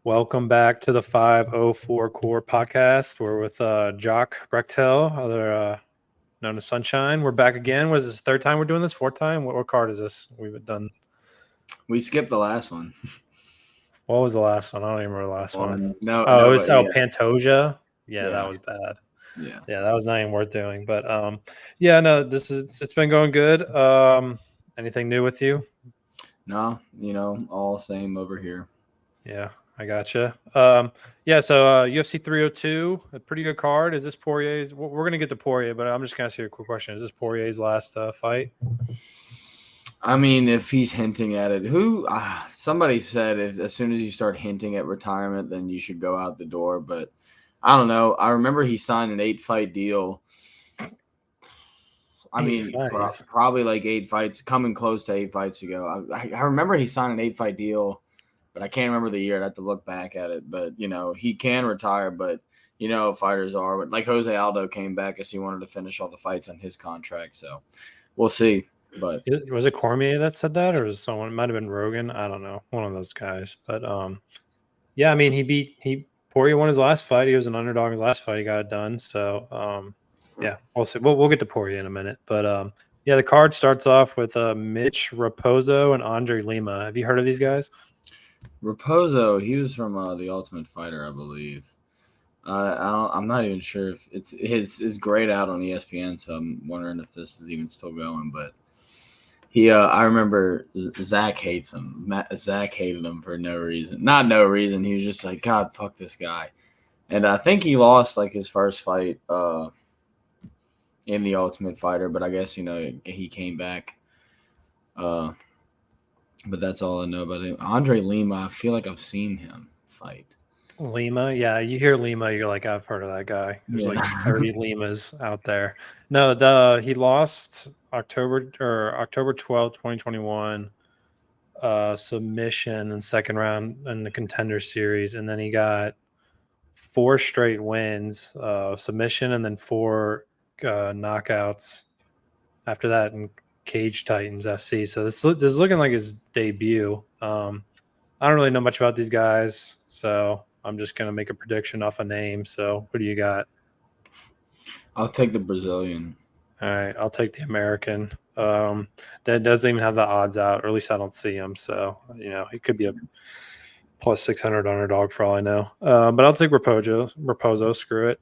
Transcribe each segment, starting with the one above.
Welcome back to the 504 Core podcast. We're with Jacques Brechtel, known as Sunshine. We're back again. Was this third time we're doing this? Fourth time? What card is this? We've done. We skipped the last one. What was the last one? I don't even remember the last one. It was Pantoja. Yeah, that was bad. Yeah, that was not even worth doing. But it's been going good. Anything new with you? No, all same over here. Yeah, I gotcha. So UFC 302, a pretty good card. Is this Poirier's? We're going to get to Poirier, but I'm just going to ask you a quick question. Is this Poirier's last fight? I mean, if he's hinting at it, somebody said as soon as you start hinting at retirement, then you should go out the door. But I don't know. I remember he signed an 8-fight deal. Probably like 8 fights, coming close to 8 fights ago. I remember he signed an 8-fight deal, but I can't remember the year. I'd have to look back at it. But, he can retire, but fighters are. But like Jose Aldo came back because he wanted to finish all the fights on his contract. So we'll see. But was it Cormier that said that, or was someone? It might have been Rogan. I don't know, one of those guys. But Poirier won his last fight. He was an underdog in his last fight. He got it done. So we'll see. We'll get to Poirier in a minute. But the card starts off with Mitch Raposo and Andre Lima. Have you heard of these guys? Raposo, he was from The Ultimate Fighter, I believe. I'm not even sure if it's his grade out on ESPN, so I'm wondering if this is even still going. But I remember Zach hates him. Zach hated him for no reason. Not no reason. He was just like, God, fuck this guy. And I think he lost like his first fight in The Ultimate Fighter, but I guess, he came back. But that's all I know about him. Andre Lima, I feel like I've seen him fight. Lima, yeah, you hear Lima, you're like, I've heard of that guy. There's like 30 Limas out there. No, he lost October 12th, 2021, submission in second round in the Contender Series, and then he got 4 straight wins, submission, and then 4 knockouts after that in Cage Titans FC. So this is looking like his debut. I don't really know much about these guys, so I'm just going to make a prediction off a name. So what do you got? I'll take the Brazilian. All right, I'll take the American. That doesn't even have the odds out, or at least I don't see him. So, he could be a plus 600 underdog for all I know. But I'll take Raposo, screw it.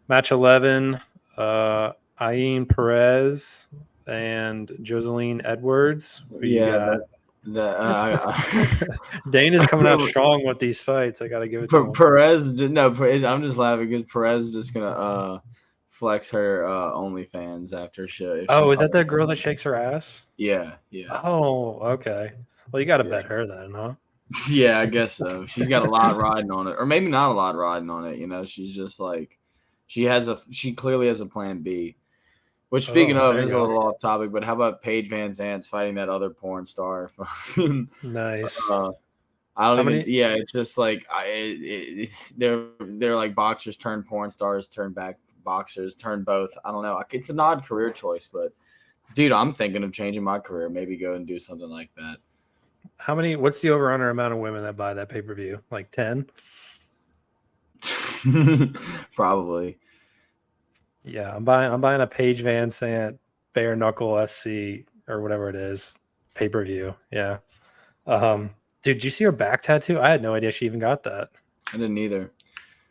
Match 11, Ayin Perez and Joseline Edwards. Dana's coming out strong with these fights. I got to give it to him. Perez. I'm just laughing because Perez is just gonna flex her OnlyFans after show. Oh, is that the girl that shakes her ass? Yeah. Oh, okay. Well, you got to bet her then, huh? Yeah, I guess so. She's got a lot riding on it, or maybe not a lot riding on it. She's just like she clearly has a plan B. Which, speaking of, is a little off topic, but how about Paige Van Zant's fighting that other porn star? Nice. I don't even. Yeah, it's just like they're like boxers turn porn stars, turn back boxers, turn both. I don't know. It's an odd career choice, but dude, I'm thinking of changing my career. Maybe go and do something like that. What's the over/under amount of women that buy that pay-per-view? Like 10? Probably. Yeah, I'm buying a Paige Van Sant bare knuckle FC or whatever it is pay-per-view. Yeah. Dude, did you see her back tattoo? I had no idea she even got that. I didn't either.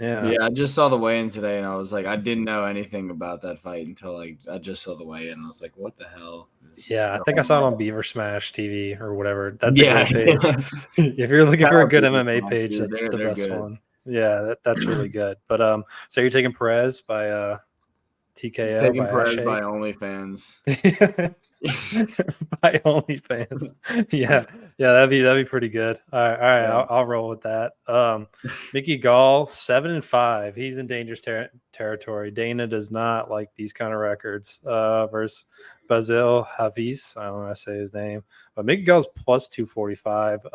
Yeah. Yeah, I just saw the weigh-in today and I was like, I didn't know anything about that fight until I just saw the weigh-in and I was like, what the hell? Yeah, I think I saw it on Beaver Smash TV or whatever. That's a good page. If you're looking for a good MMA page, that's the best one. Yeah, that's really good. But so you're taking Perez by TKO, taking Perez by OnlyFans. By OnlyFans. Yeah, that'd be pretty good. All right, yeah. I'll roll with that. Mickey Gall, 7-5. He's in dangerous territory. Dana does not like these kind of records. Versus Basil Hafiz. I don't know how to say his name, but Mickey Gall's plus 245.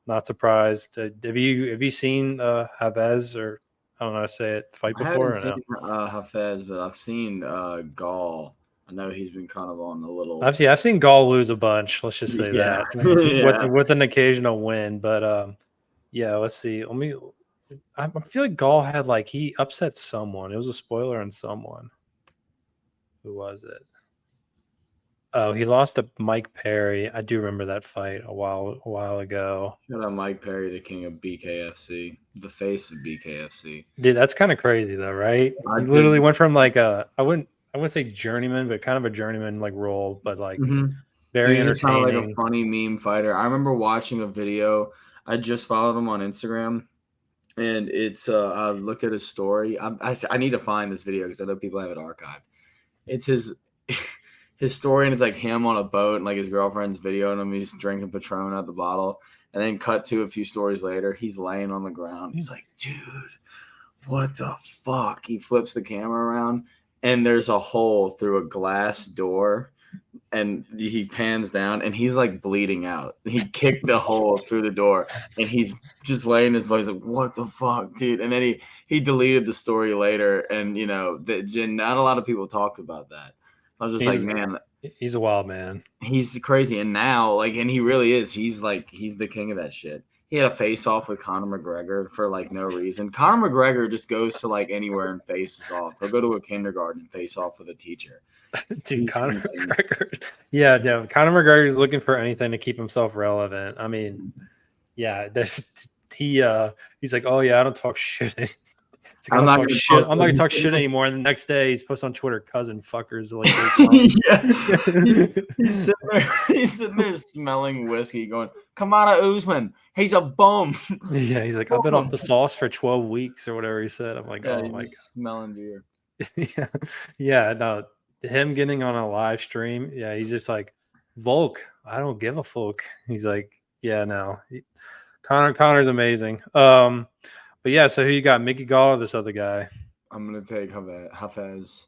Not surprised. Have you seen Hafiz, or I don't know how to say it, fight before? I haven't seen Hafiz, but I've seen Gall. I know he's been kind of on a little. I've seen Gall lose a bunch. Let's just say that with an occasional win. But Yeah, let's see. Let me. I feel like Gall had like he upset someone. It was a spoiler on someone. Who was it? Oh, he lost to Mike Perry. I do remember that fight a while ago. Shout out Mike Perry, the king of BKFC, the face of BKFC. Dude, that's kind of crazy though, right? I He did. literally went from like I wouldn't say journeyman, but kind of a journeyman like role, but like He very was just kind of like a entertaining. funny meme fighter. I remember watching a video. I just followed him on Instagram, and it's I looked at his story. I need to find this video because I know people have it archived. It's his his story, and it's like him on a boat, and like his girlfriend's videoing him. He's drinking Patron out the bottle, and then cut to a few stories later, he's laying on the ground. He's like, dude, what the fuck? He flips the camera around, and there's a hole through a glass door, and he pans down, and he's like bleeding out. He kicked the hole through the door, and he's just laying his voice like, what the fuck, dude? And then he deleted the story later, and you know that not a lot of people talked about that. I was just like, man, He's a wild man. he's crazy. And now, like, and he really is. He's the king of that shit. He had a face off with Conor McGregor for like no reason. Conor McGregor just goes to like anywhere and faces off. He'll go to a kindergarten and face off with a teacher. Dude, Conor McGregor. Yeah, no, Conor McGregor is looking for anything to keep himself relevant. I mean, yeah, he's like, oh yeah, I don't talk shit. Like, I'm not gonna talk shit anymore. And the next day, he's posting on Twitter, "Cousin fuckers." Like, he's sitting there smelling whiskey, going, "Kamara Usman, he's a bum." Yeah, he's like, "I've been off the sauce for 12 weeks or whatever he said." I'm like, yeah, "Oh my god, smelling beer." yeah. No, him getting on a live stream. Yeah, he's just like, "Volk, I don't give a fuck." He's like, "Yeah, no." Connor's amazing. But yeah, so who you got, Mickey Gall or this other guy? I'm gonna take Hafez.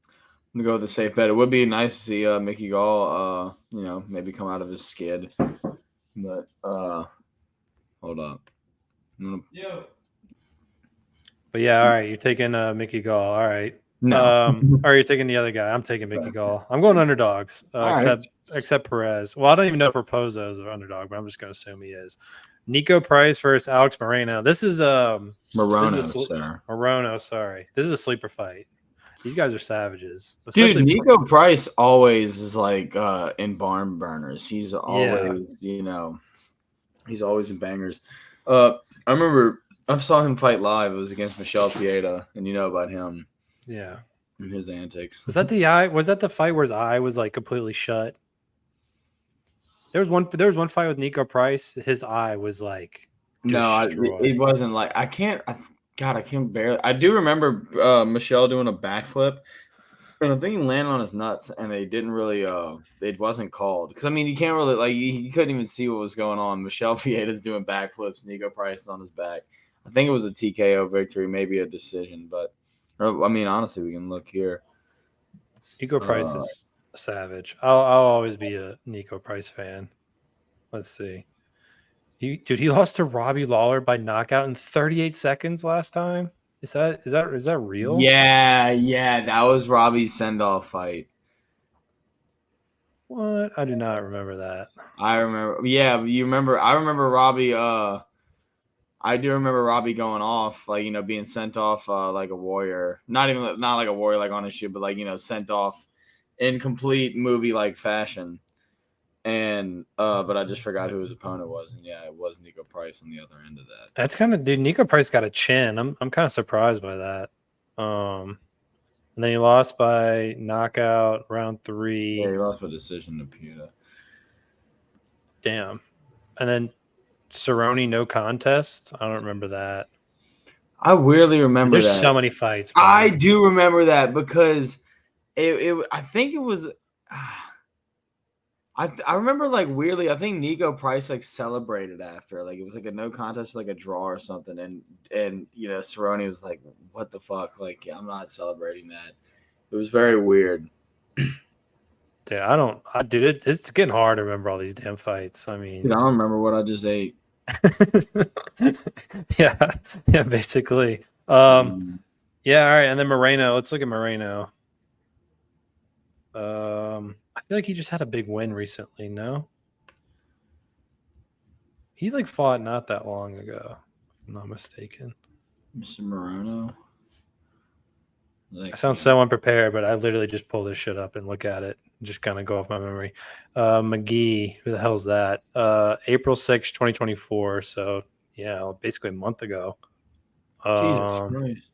I'm gonna go with the safe bet. It would be nice to see Mickey Gall, maybe come out of his skid. But hold up. But yeah, all right, you're taking Mickey Gall. All right. No. Or you're taking the other guy. I'm taking Mickey Gall. I'm going underdogs, except Perez. Well, I don't even know if Raposo is an underdog, but I'm just going to assume he is. Nico Price versus Alex Moreno. This is Morono, sorry. This is a sleeper fight. These guys are savages. Dude, Nico Price always is like in barn burners. He's always, he's always in bangers. I remember I saw him fight live. It was against Michel Pieta, and you know about him. Yeah. And his antics. Was that the fight where his eye was like completely shut? There was one fight with Nico Price. His eye was like it wasn't like I can't barely. I do remember Michelle doing a backflip, and I think he landed on his nuts, and they didn't really. It wasn't called because I mean you can't really you couldn't even see what was going on. Michel Pieta's doing backflips. Nico Price is on his back. I think it was a TKO victory, maybe a decision, but I mean honestly, we can look here. Nico Price is savage. I'll always be a Nico Price fan. Let's see. He lost to Robbie Lawler by knockout in 38 seconds last time. Is that real? Yeah, that was Robbie's send-off fight. What? I do not remember that. I remember. Yeah, you remember. I remember Robbie. I do remember Robbie going off, like being sent off like a warrior. Not like a warrior, like on his shoe, but like sent off in complete movie-like fashion. And but I just forgot who his opponent was, and yeah, it was Nico Price on the other end of that. That's dude. Nico Price got a chin. I'm kind of surprised by that. And then he lost by knockout round 3. Yeah, he lost by decision to Pieta. Damn. And then Cerrone no contest. I don't remember that. I weirdly remember There's so many fights. Bro. I do remember that because I think it was. I remember like weirdly. I think Nico Price like celebrated after it was like a no contest, like a draw or something, and Cerrone was like, "What the fuck? Like I'm not celebrating that." It was very weird. Yeah, it's getting hard to remember all these damn fights. I mean, dude, I don't remember what I just ate. yeah, basically. Yeah, all right, and then Moreno. Let's look at Moreno. I feel like he just had a big win recently. No. He like fought not that long ago, if I'm not mistaken. Mr. Morono. I sound so unprepared, but I literally just pull this shit up and look at it, and just kind of go off my memory. McGee, who the hell's that? April 6th, 2024. So yeah, basically a month ago. Jesus Christ.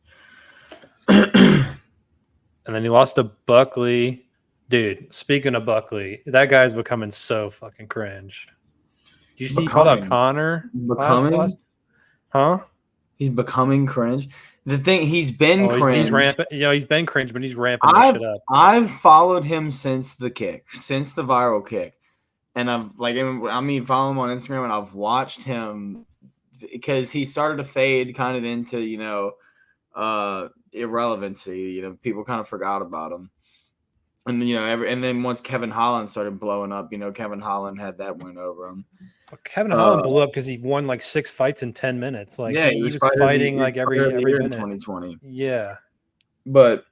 And then he lost to Buckley. Dude, speaking of Buckley, that guy's becoming so fucking cringe. Do you see he called out Connor? Last? Huh? He's becoming cringe. The thing, he's been cringe. He's rampant. You know, he's been cringe, but he's ramping that shit up. I've followed him since the viral kick. And follow him on Instagram, and I've watched him because he started to fade kind of into, irrelevancy. People kind of forgot about him. And, and then once Kevin Holland started blowing up, Kevin Holland had that win over him. Kevin Holland blew up because he won like 6 fights in 10 minutes. Like he was fighting like every minute. In 2020. Yeah. But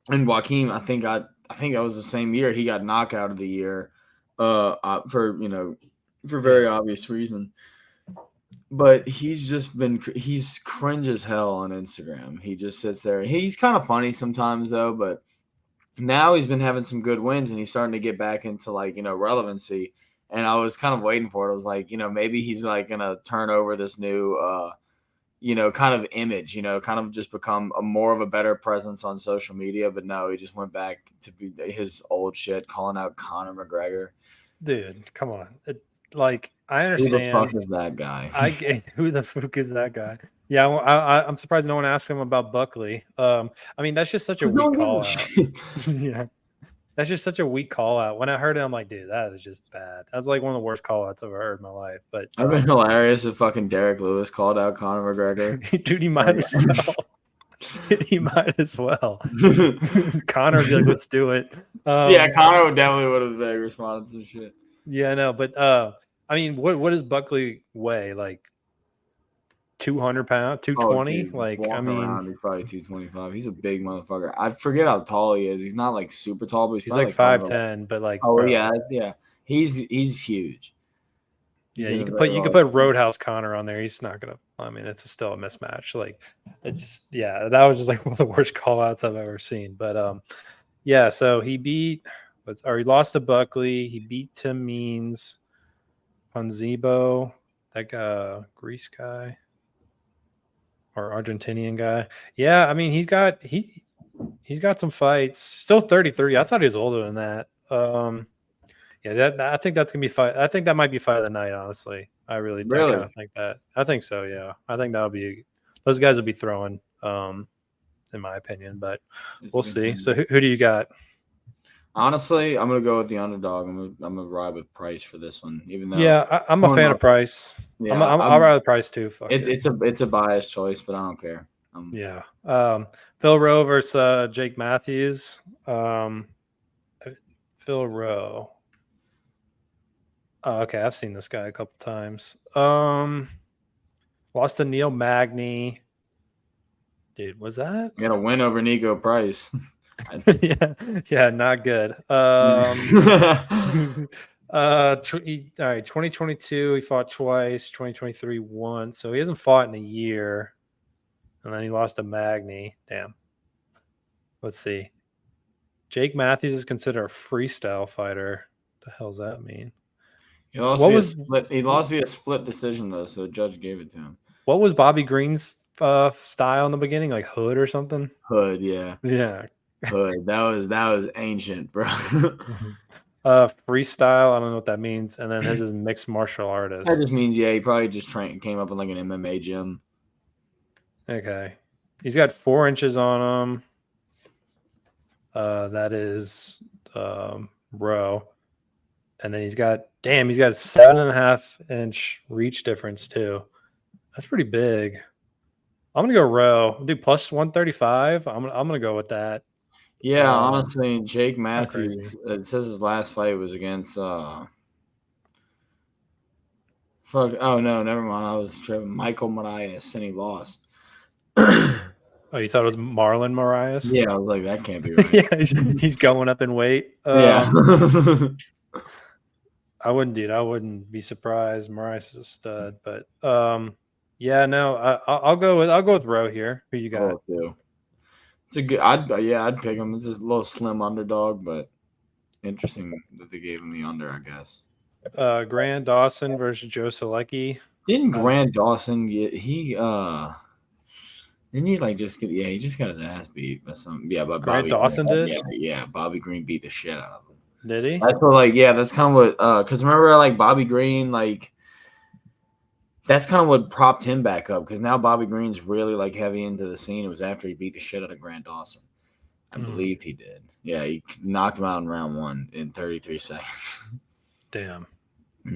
and Joaquin, I think that was the same year he got knockout of the year, for very obvious reason. But he's cringe as hell on Instagram. He just sits there. He's kind of funny sometimes though, but now he's been having some good wins and he's starting to get back into relevancy. And I was kind of waiting for it. I was like, maybe he's like gonna turn over this new kind of image, kind of just become more of a better presence on social media. But no, he just went back to be his old shit, calling out Conor McGregor. Dude, come on. I understand. Who the fuck is that guy? Who the fuck is that guy? Yeah, I'm surprised no one asked him about Buckley. I mean, that's just such a weak call out. Yeah. That's just such a weak call out. When I heard it, I'm like, dude, that is just bad. That's like one of the worst call outs I've ever heard in my life. But I've been hilarious if fucking Derek Lewis called out Conor McGregor. Dude, he might as well. He might as well. Conor would be like, let's do it. Yeah, Conor would have responded to some shit. Yeah, I know. But I mean, what does Buckley weigh? Like 200 pounds, 220? He's probably 225. He's a big motherfucker. I forget how tall he is. He's not like super tall, but he's like 5'10", but like yeah. He's huge. Yeah, you could put Roadhouse Connor on there. He's not gonna. I mean, it's still a mismatch. Like, it just that was just like one of the worst call outs I've ever seen. But yeah. So he lost to Buckley. He beat Tim Means, Ponzebo, that Greece guy or Argentinian guy. Yeah, I mean he's got some fights. Still 33. I thought he was older than that. Yeah, I think that's gonna be fight. I think that might be fight of the night. Honestly, I really kind of think that. I think so. Yeah, I think those guys will be throwing, in my opinion. But we'll see. So who do you got? Honestly, I'm gonna go with the underdog. I'm gonna ride with Price for this one, even though I'm a fan of Price. Yeah, I'll ride with Price too. It's a biased choice, but I don't care. Yeah. Phil Rowe versus Jake Matthews. Phil Rowe. Oh, okay, I've seen this guy a couple times. Lost to Neil Magny. Dude, was that? You got a win over Nico Price. yeah, not good. All right, 2022 he fought twice. 2023 once, so he hasn't fought in a year. And then he lost to Magny. Damn. Let's see. Jake Matthews is considered a freestyle fighter. What the hell does that mean? He lost via split decision though, so the judge gave it to him. What was Bobby Green's style in the beginning? Like Hood or something? Hood, yeah. Yeah. Hood. That was ancient, bro. Freestyle, I don't know what that means. And then his is mixed martial artist. That just means he probably just came up in like an MMA gym. Okay. He's got 4 inches on him. That is Rowe. And then he's got 7.5 inch reach difference too. That's pretty big. I'm gonna go Rowe. Do plus 135. I'm gonna go with that. Yeah, honestly, Jake Matthews. It says his last fight was against. Oh no, never mind. I was tripping. Michael Marias, and he lost. Oh, you thought it was Marlon Marias? Yeah, I was like, that can't be right. Yeah, he's going up in weight. Yeah. I wouldn't, dude. I wouldn't be surprised. Moraes is a stud, but yeah, no, I'll go with Rowe here. Who you got? Too. It's a good. I'd pick him. It's a little slim underdog, but interesting that they gave him the under, I guess. Grant Dawson versus Joe Selecki. Didn't Grant Dawson get didn't he like just get he just got his ass beat by some but Grant Bobby Dawson Green, did? yeah, Bobby Green beat the shit out of him. Did he? That's what that's kind of what because remember like Bobby Green that's kind of what propped him back up because now Bobby Green's really like heavy into the scene. It was after he beat the shit out of Grant Dawson. I believe he did. Yeah, he knocked him out in round 1 in 33 seconds. Damn. I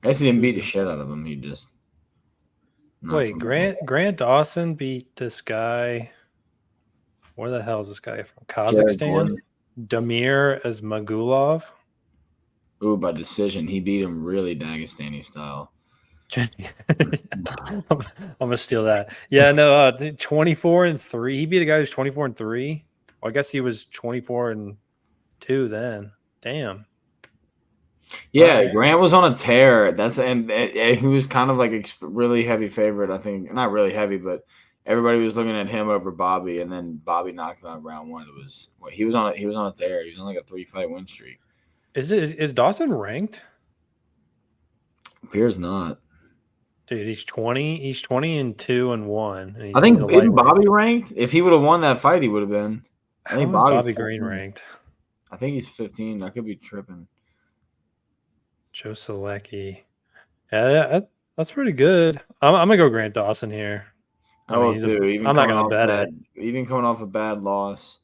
guess he didn't beat the shit out of him. He just wait. Grant Dawson beat this guy. Where the hell is this guy from? Kazakhstan? Damir Ismagulov. Ooh, by decision. He beat him really Dagestani style. I'm gonna steal that. Yeah, no, 24-3. He beat a guy who's 24-3. Well, I guess he was 24-2 then. Damn. Yeah, Grant was on a tear. And he was kind of like a really heavy favorite. I think not really heavy, but everybody was looking at him over Bobby, and then Bobby knocked him out round 1. He was on a tear. He was on like a 3-fight win streak. Is Dawson ranked? Appears not. Dude, he's 20. He's 20-2-1. I think isn't Bobby ranked? If he would have won that fight, he would have been. I think Bobby Green ranked. I think he's 15. I could be tripping. Joe Selecki. Yeah, that's pretty good. I'm gonna go Grant Dawson here. I will too. I'm not gonna bet it. Even coming off a bad loss,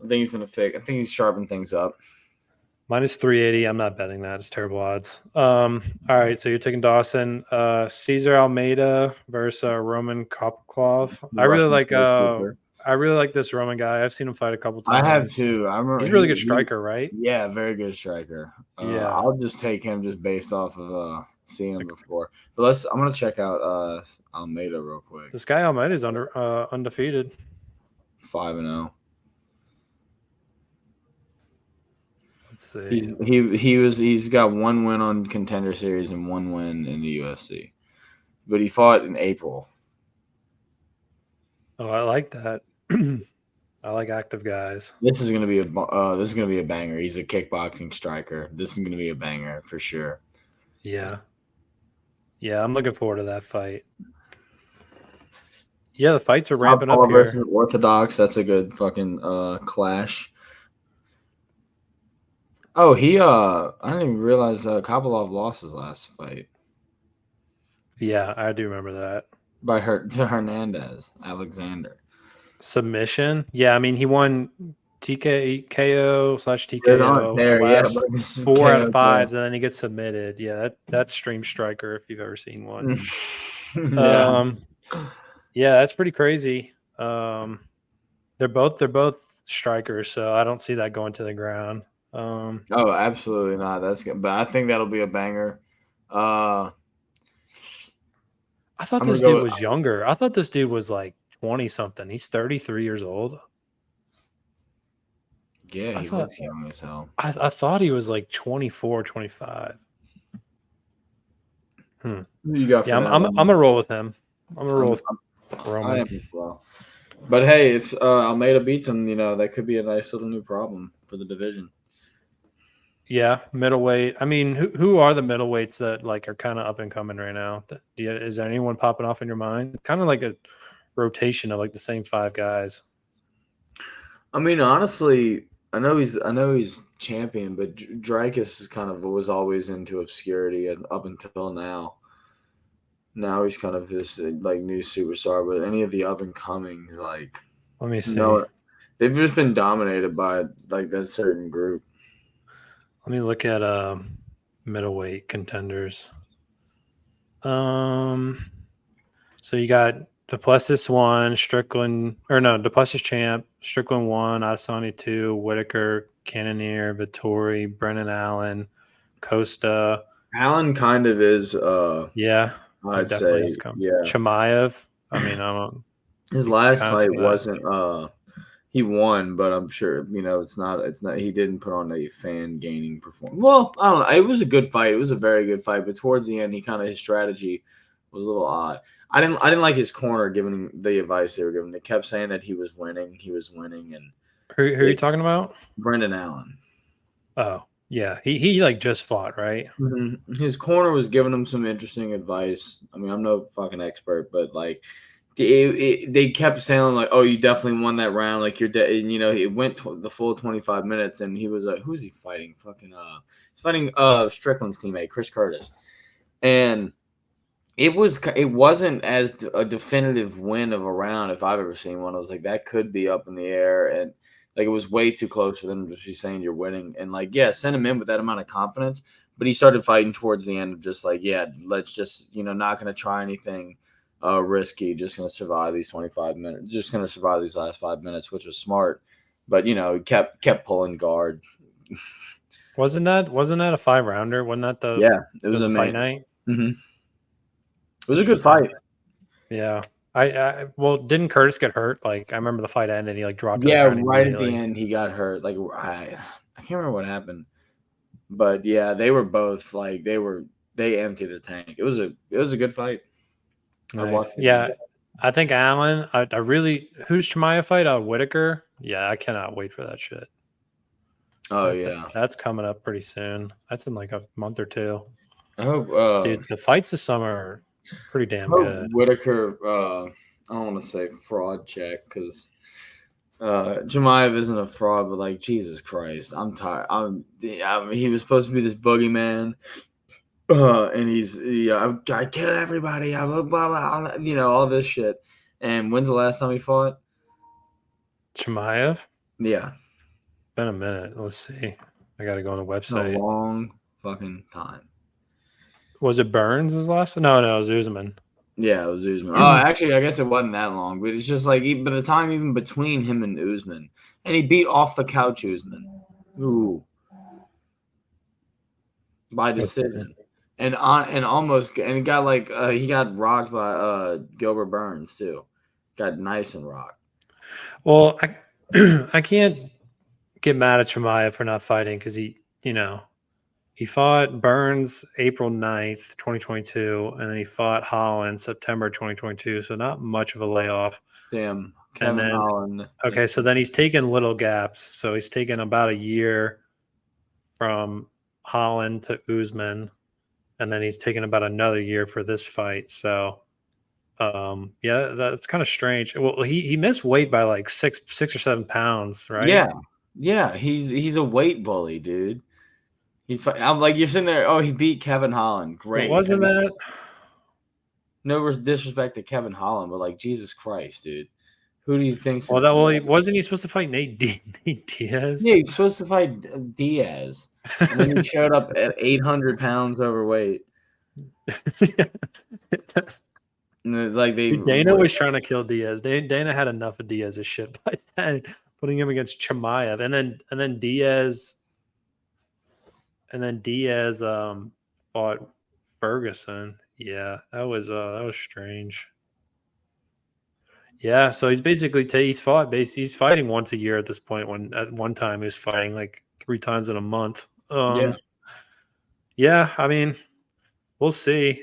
I think he's gonna fix. I think he's sharpened things up. Minus 380. I'm not betting that. It's terrible odds. All right, so you're taking Dawson. Cesar Almeida versus Roman Kopklov. I really like this Roman guy. I've seen him fight a couple times. I have too. I remember he's a really good striker, right? Yeah, very good striker. Yeah, I'll just take him just based off of seeing him before. But I'm gonna check out Almeida real quick. This guy Almeida is undefeated. 5-0. See. He's got 1 win on Contender Series and 1 win in the UFC, but he fought in April. Oh, I like that. I like active guys. This is gonna be a banger. He's a kickboxing striker. This is gonna be a banger for sure. Yeah, I'm looking forward to that fight. Yeah, the fights are ramping up here. Versus Orthodox. That's a good fucking clash. Oh, I didn't even realize Kopylov lost his last fight. Yeah, I do remember that. To Hernandez, Alexander. Submission? Yeah, I mean, he won TKO/TKO. 4 out of 5s, and then he gets submitted. Yeah, that's Stream Striker if you've ever seen one. Yeah, that's pretty crazy. They're both strikers, so I don't see that going to the ground. Oh, absolutely not. That's good, but I think that'll be a banger. I thought this dude was younger. I thought this dude was like 20 something. He's 33 years old. Yeah, he looks young as hell. I thought he was like 24, 25. Who you got? Yeah, I'm gonna roll with him. I'm gonna roll with Roman. I am as well. But hey, if Almeida beats him, that could be a nice little new problem for the division. Yeah, middleweight. I mean, who are the middleweights that like are kind of up and coming right now? Is there anyone popping off in your mind? Kind of like a rotation of like the same 5 guys. I mean, honestly, I know he's champion, but Dricus is was always into obscurity up until now. Now he's kind of this like new superstar, but any of the up and comings, like let me see, they've just been dominated by like that certain group. Let me look at middleweight contenders. So you got Duplessis 1, Duplessis champ, Strickland 1, Adesanya 2, Whitaker, Cannonier, Vittori, Brennan Allen, Costa. Allen kind of is yeah. I'd say Chimaev. I mean, I don't. His last fight wasn't He won, but I'm sure it's not. It's not. He didn't put on a fan gaining performance. Well, I don't know. It was a good fight. It was a very good fight. But towards the end, his strategy was a little odd. I didn't like his corner giving him the advice they were giving. They kept saying that he was winning. He was winning, and Who are you talking about? Brendan Allen. Oh, yeah. He like just fought, right? Mm-hmm. His corner was giving him some interesting advice. I mean, I'm no fucking expert, but like they kept saying like, "Oh, you definitely won that round." Like you're dead. And, it went the full 25 minutes, and he was who's he fighting? Fucking he's fighting Strickland's teammate Chris Curtis, and it wasn't as a definitive win of a round if I've ever seen one. I was like, that could be up in the air, and like it was way too close for them to be saying you're winning. And like, yeah, send him in with that amount of confidence. But he started fighting towards the end of just like, yeah, let's just not going to try anything risky. Just going to survive these 25 minutes. Just going to survive these last 5 minutes, which was smart. But he kept pulling guard. Wasn't that a 5-rounder? Wasn't that the Yeah, it was a fight amazing. night? Mm-hmm. It was a good fight. Yeah. Well, didn't Curtis get hurt? Like I remember the fight ended and he like dropped to the Yeah, ground right at the immediately. end he got hurt. Like I can't remember what happened, but yeah, they were both like they emptied the tank. It was a good fight. I Nice. watched it. Yeah. I think Allen, I really who's Chimaev fight? Whitaker? Yeah, I cannot wait for that shit. Oh yeah, That's coming up pretty soon. That's in like a month or two. I hope. Dude, the fights this summer are pretty damn I hope good. Whitaker. I don't want to say fraud check because Jemaev isn't a fraud, but like Jesus Christ, I'm tired. I mean, he was supposed to be this boogeyman. And I kill everybody. I blah, blah, blah, all this shit. And when's the last time he fought? Chimaev? Yeah, Been a minute. Let's see. I got to go on the it's a website. long fucking time. Was it Burns his last one? No, it was Usman. Yeah, it was Usman. Oh, actually, I guess it wasn't that long, but it's just like by the time even between him and Usman, and he beat off the couch Usman, ooh, by decision, and he got he got rocked by Gilbert Burns too, got nice and rocked. Well, I can't get mad at Chimaev for not fighting because he fought Burns April 9th, 2022, and then he fought Holland September 2022. So not much of a layoff. Damn, Kevin Holland. Okay, so then he's taken little gaps. So he's taken about a year from Holland to Usman, and then he's taken about another year for this fight. So, yeah, that's kind of strange. Well, he missed weight by like 6 or 7 pounds, right? Yeah, he's a weight bully, dude. I'm like you're sitting there. Oh, he beat Kevin Holland. Great. Wasn't that? No disrespect to Kevin Holland, but like Jesus Christ, dude. Who do you think's Well, wasn't he supposed to fight Nate Diaz? Yeah, he's supposed to fight Diaz, and then he showed up at 800 pounds overweight. Like Dana was trying to kill Diaz. Dana had enough of Diaz's shit by then, putting him against Chimaev, and then Diaz fought Ferguson. Yeah, that was strange. Yeah, so he's basically he's fighting once a year at this point. When at one time he was fighting like 3 times in a month. Yeah, I mean, we'll see.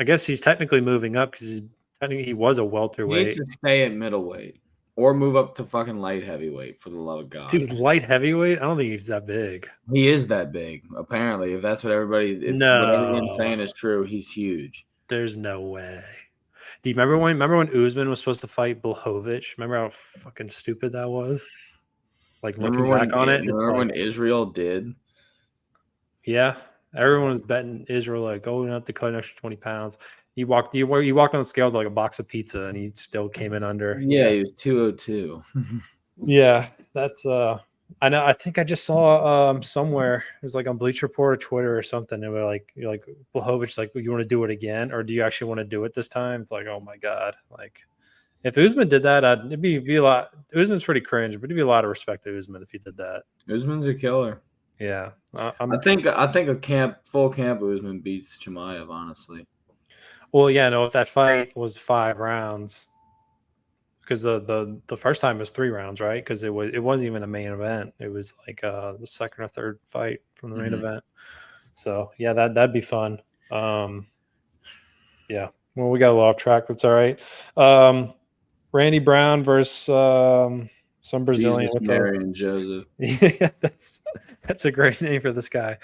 I guess he's technically moving up because he was a welterweight. He needs to stay at middleweight or move up to fucking light heavyweight for the love of God. Dude, light heavyweight? I don't think he's that big. He is that big, apparently. If that's what what everyone's saying is true, he's huge. There's no way. Do you remember when Usman was supposed to fight Blachowicz? Remember how fucking stupid that was? Like looking back on it, remember when Israel did? Yeah, everyone was betting Israel like, oh, we don't have to cut an extra 20 pounds. You walked on the scales like a box of pizza, and he still came in under. Yeah, he was 202. Yeah, that's I know. I think I just saw somewhere it was like on Bleacher Report or Twitter or something. And we're like, you're like Blachowicz, like, you want to do it again, or do you actually want to do it this time? It's like, oh my god, like if Usman did that, it'd be a lot. Usman's pretty cringe, but it'd be a lot of respect to Usman if he did that. Usman's a killer. Yeah, I think full camp Usman beats Chimaev, honestly. Well, yeah, no. If that fight was 5 rounds, because the first time was 3 rounds, right? Because it wasn't even a main event. It was like the second or third fight from the main event. So yeah, that'd be fun. Yeah. Well, we got a little off track. That's all right. Randy Brown versus some Brazilian Jesus, with Mary, and Joseph. yeah, that's a great name for this guy.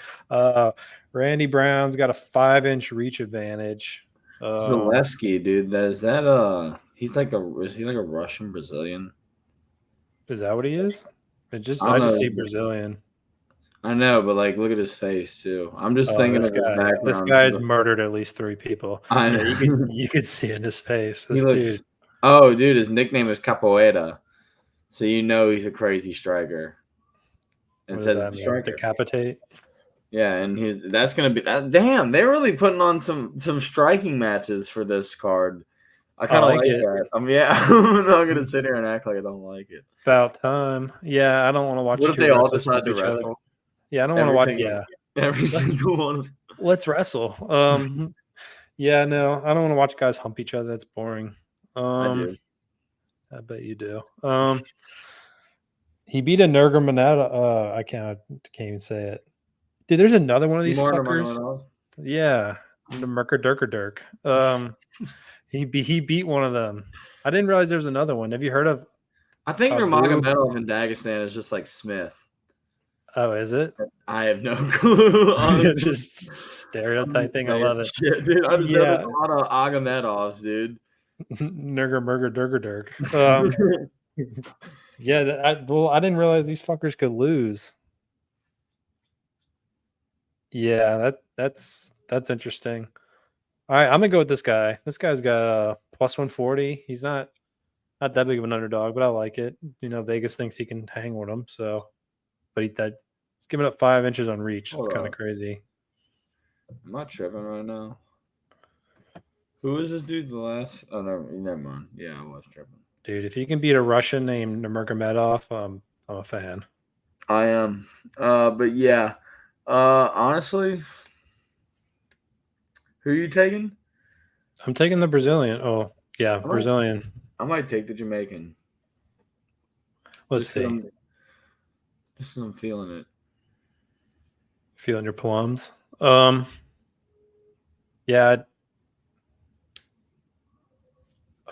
Randy Brown's got a 5-inch reach advantage. Zaleski, dude. He's like is he like a Russian Brazilian? Is that what he is? I I don't just know. see Brazilian. I know, but like, look at his face too. I'm just Oh, thinking of his this background. guy's murdered at least 3 people. I Yeah, know. you could see it in his face. He This dude. looks. Oh, dude, his nickname is Capoeira, so you know he's a crazy striker. What It does says that it's mean? striker. Decapitate? Yeah, and that's gonna be that. Damn, they're really putting on some striking matches for this card. I I kind of like like it. that. Yeah, I'm not gonna sit here and act like I don't like it. About time. Yeah, I don't want to What watch if 2 they all wrestlers decide hump to each other. wrestle? Yeah, I don't want to watch. Single, Yeah, every let's single one. let's wrestle. Yeah, no, I don't want to watch guys hump each other. That's boring. I do. I bet you do. He beat a Nurmagomedov. I can't even say it. Dude, there's another one of these fuckers. Yeah, the Merker Durker Dirk. He beat one of them. I didn't realize there's another one. Have you heard of? I think Abu? Nurmagomedov in Dagestan is just like Smith. Oh, is it? I have no clue. Just stereotyping. I love it. Shit, dude. I just know there's a lot of Agomedovs, dude. Nurger Murger Durger Dirk. Yeah, I didn't realize these fuckers could lose. Yeah, that's interesting. All right, I'm gonna go with this guy. This guy's got a plus 140. He's not that big of an underdog, but I like it. You know, Vegas thinks he can hang with him, so but he's giving up 5 inches on reach. It's kind of crazy. I'm not tripping right now. Who is this dude's last? Oh, never mind. Yeah, I was tripping. Dude, if you can beat a Russian named Nurmagomedov, I'm a fan. I am. But yeah. Honestly, who are you taking? I'm taking the Brazilian. Oh, yeah, Brazilian. I might take the Jamaican. Let's see. Just I'm feeling it. Feeling your plums. Yeah.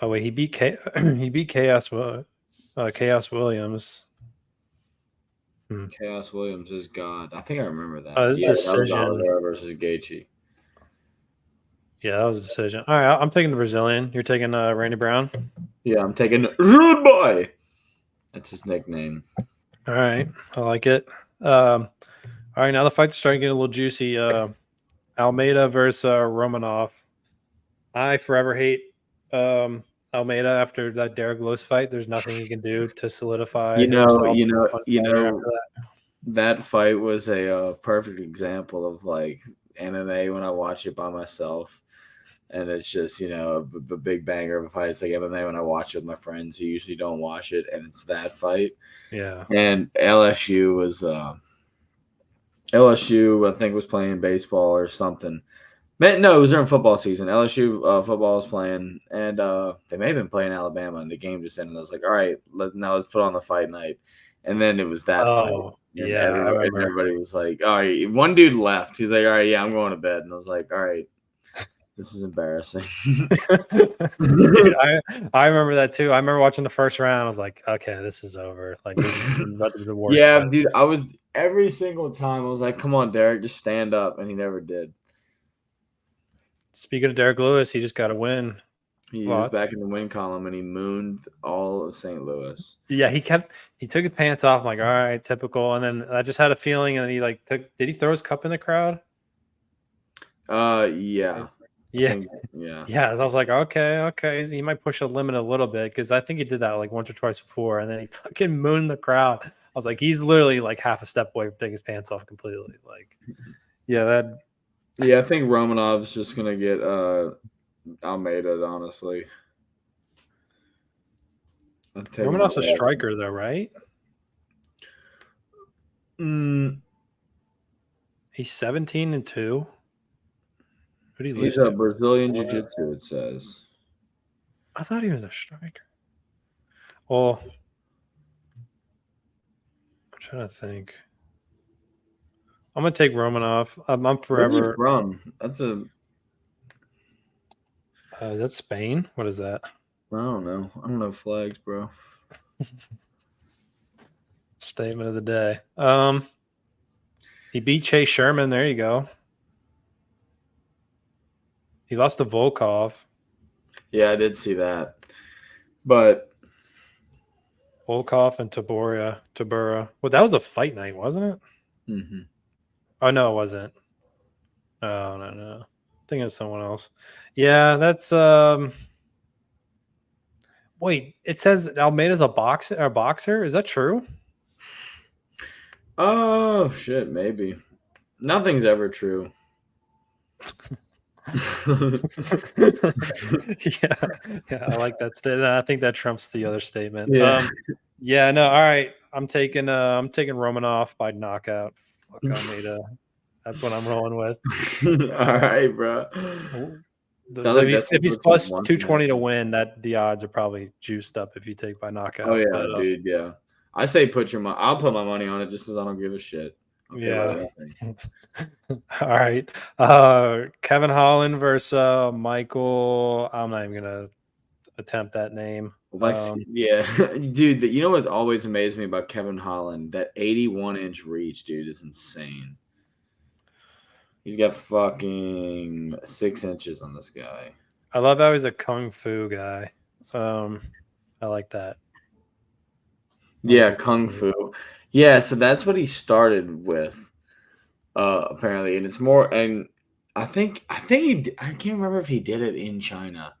Oh wait, he beat Chaos Williams. Chaos Williams is God. I think I remember that. This decision. That was Oliveira versus Gaethje. Yeah, that was a decision. All right, I'm taking the Brazilian. You're taking Randy Brown? Yeah, I'm taking Rude Boy. That's his nickname. All right, I like it. All right, now the fight's starting to get a little juicy. Almeida versus Romanov. I forever hate Almeida after that Derek Lewis fight. There's nothing he can do to solidify himself. That fight was a perfect example of like MMA when I watch it by myself. And it's just, a big banger of a fight. It's like MMA when I watch it with my friends who usually don't watch it, and it's that fight. Yeah. And LSU was I think, was playing baseball or something. No, it was during football season. LSU football was playing, and they may have been playing Alabama, and the game just ended. I was like, all right, let's put on the fight night. And then it was that fight. And everybody was like, all right. One dude left. He's like, all right, yeah, I'm going to bed. And I was like, all right. This is embarrassing. Dude, I remember that too. I remember watching the first round. I was like, okay, this is over. Like, this is the worst. Yeah, fight. dude. I was every single time. I was like, come on, Derek, just stand up, and he never did. Speaking of Derek Lewis, he just got a win. He was back in the win column, and he mooned all of St. Louis. Yeah, he took his pants off. I'm like, all right, typical. And then I just had a feeling, and he did he throw his cup in the crowd? Yeah. Yeah. I was like, okay. He might push a limit a little bit because I think he did that like once or twice before, and then he fucking mooned the crowd. I was like, he's literally like half a step away from taking his pants off completely. Like, yeah, I think Romanov's just gonna get Almeida, honestly. Romanov's a striker though, right? He's 17-2. He's a Brazilian Jiu-Jitsu, it says. I thought he was a striker. Well, I'm trying to think. I'm gonna take Romanov. I'm Where's he forever. from? That's a Is that Spain? What is that? I don't know. I don't know flags, bro. Statement of the day. He beat Chase Sherman. There you go. He lost to Volkov. Yeah, I did see that. But Volkov and Tabura. Well, that was a fight night, wasn't it? mm-hmm. Oh no, it wasn't. Oh no. I think it was someone else. Yeah, that's wait, it says Almeida's a boxer. Is that true? Oh shit, maybe. Nothing's ever true. yeah, I like that statement. I think that trumps the other statement. Yeah. Yeah, no, all right. I'm taking Romanov by knockout. Fuck Almeida. That's what I'm rolling with. All right, bro. Sounds like If he's plus 220 to win, that the odds are probably juiced up if you take by knockout. Oh yeah, dude, yeah. I say put your money. I'll put my money on it just because I don't give a shit. Yeah. All right. Kevin Holland versus Michael. I'm not even gonna attempt that name. Yeah, dude. You know what always amazed me about Kevin Holland? That 81-inch reach, dude, is insane. He's got fucking 6 inches on this guy. I love how he's a kung fu guy. I like that. Yeah, kung fu. Yeah, so that's what he started with, apparently, and it's more. And I can't remember if he did it in China,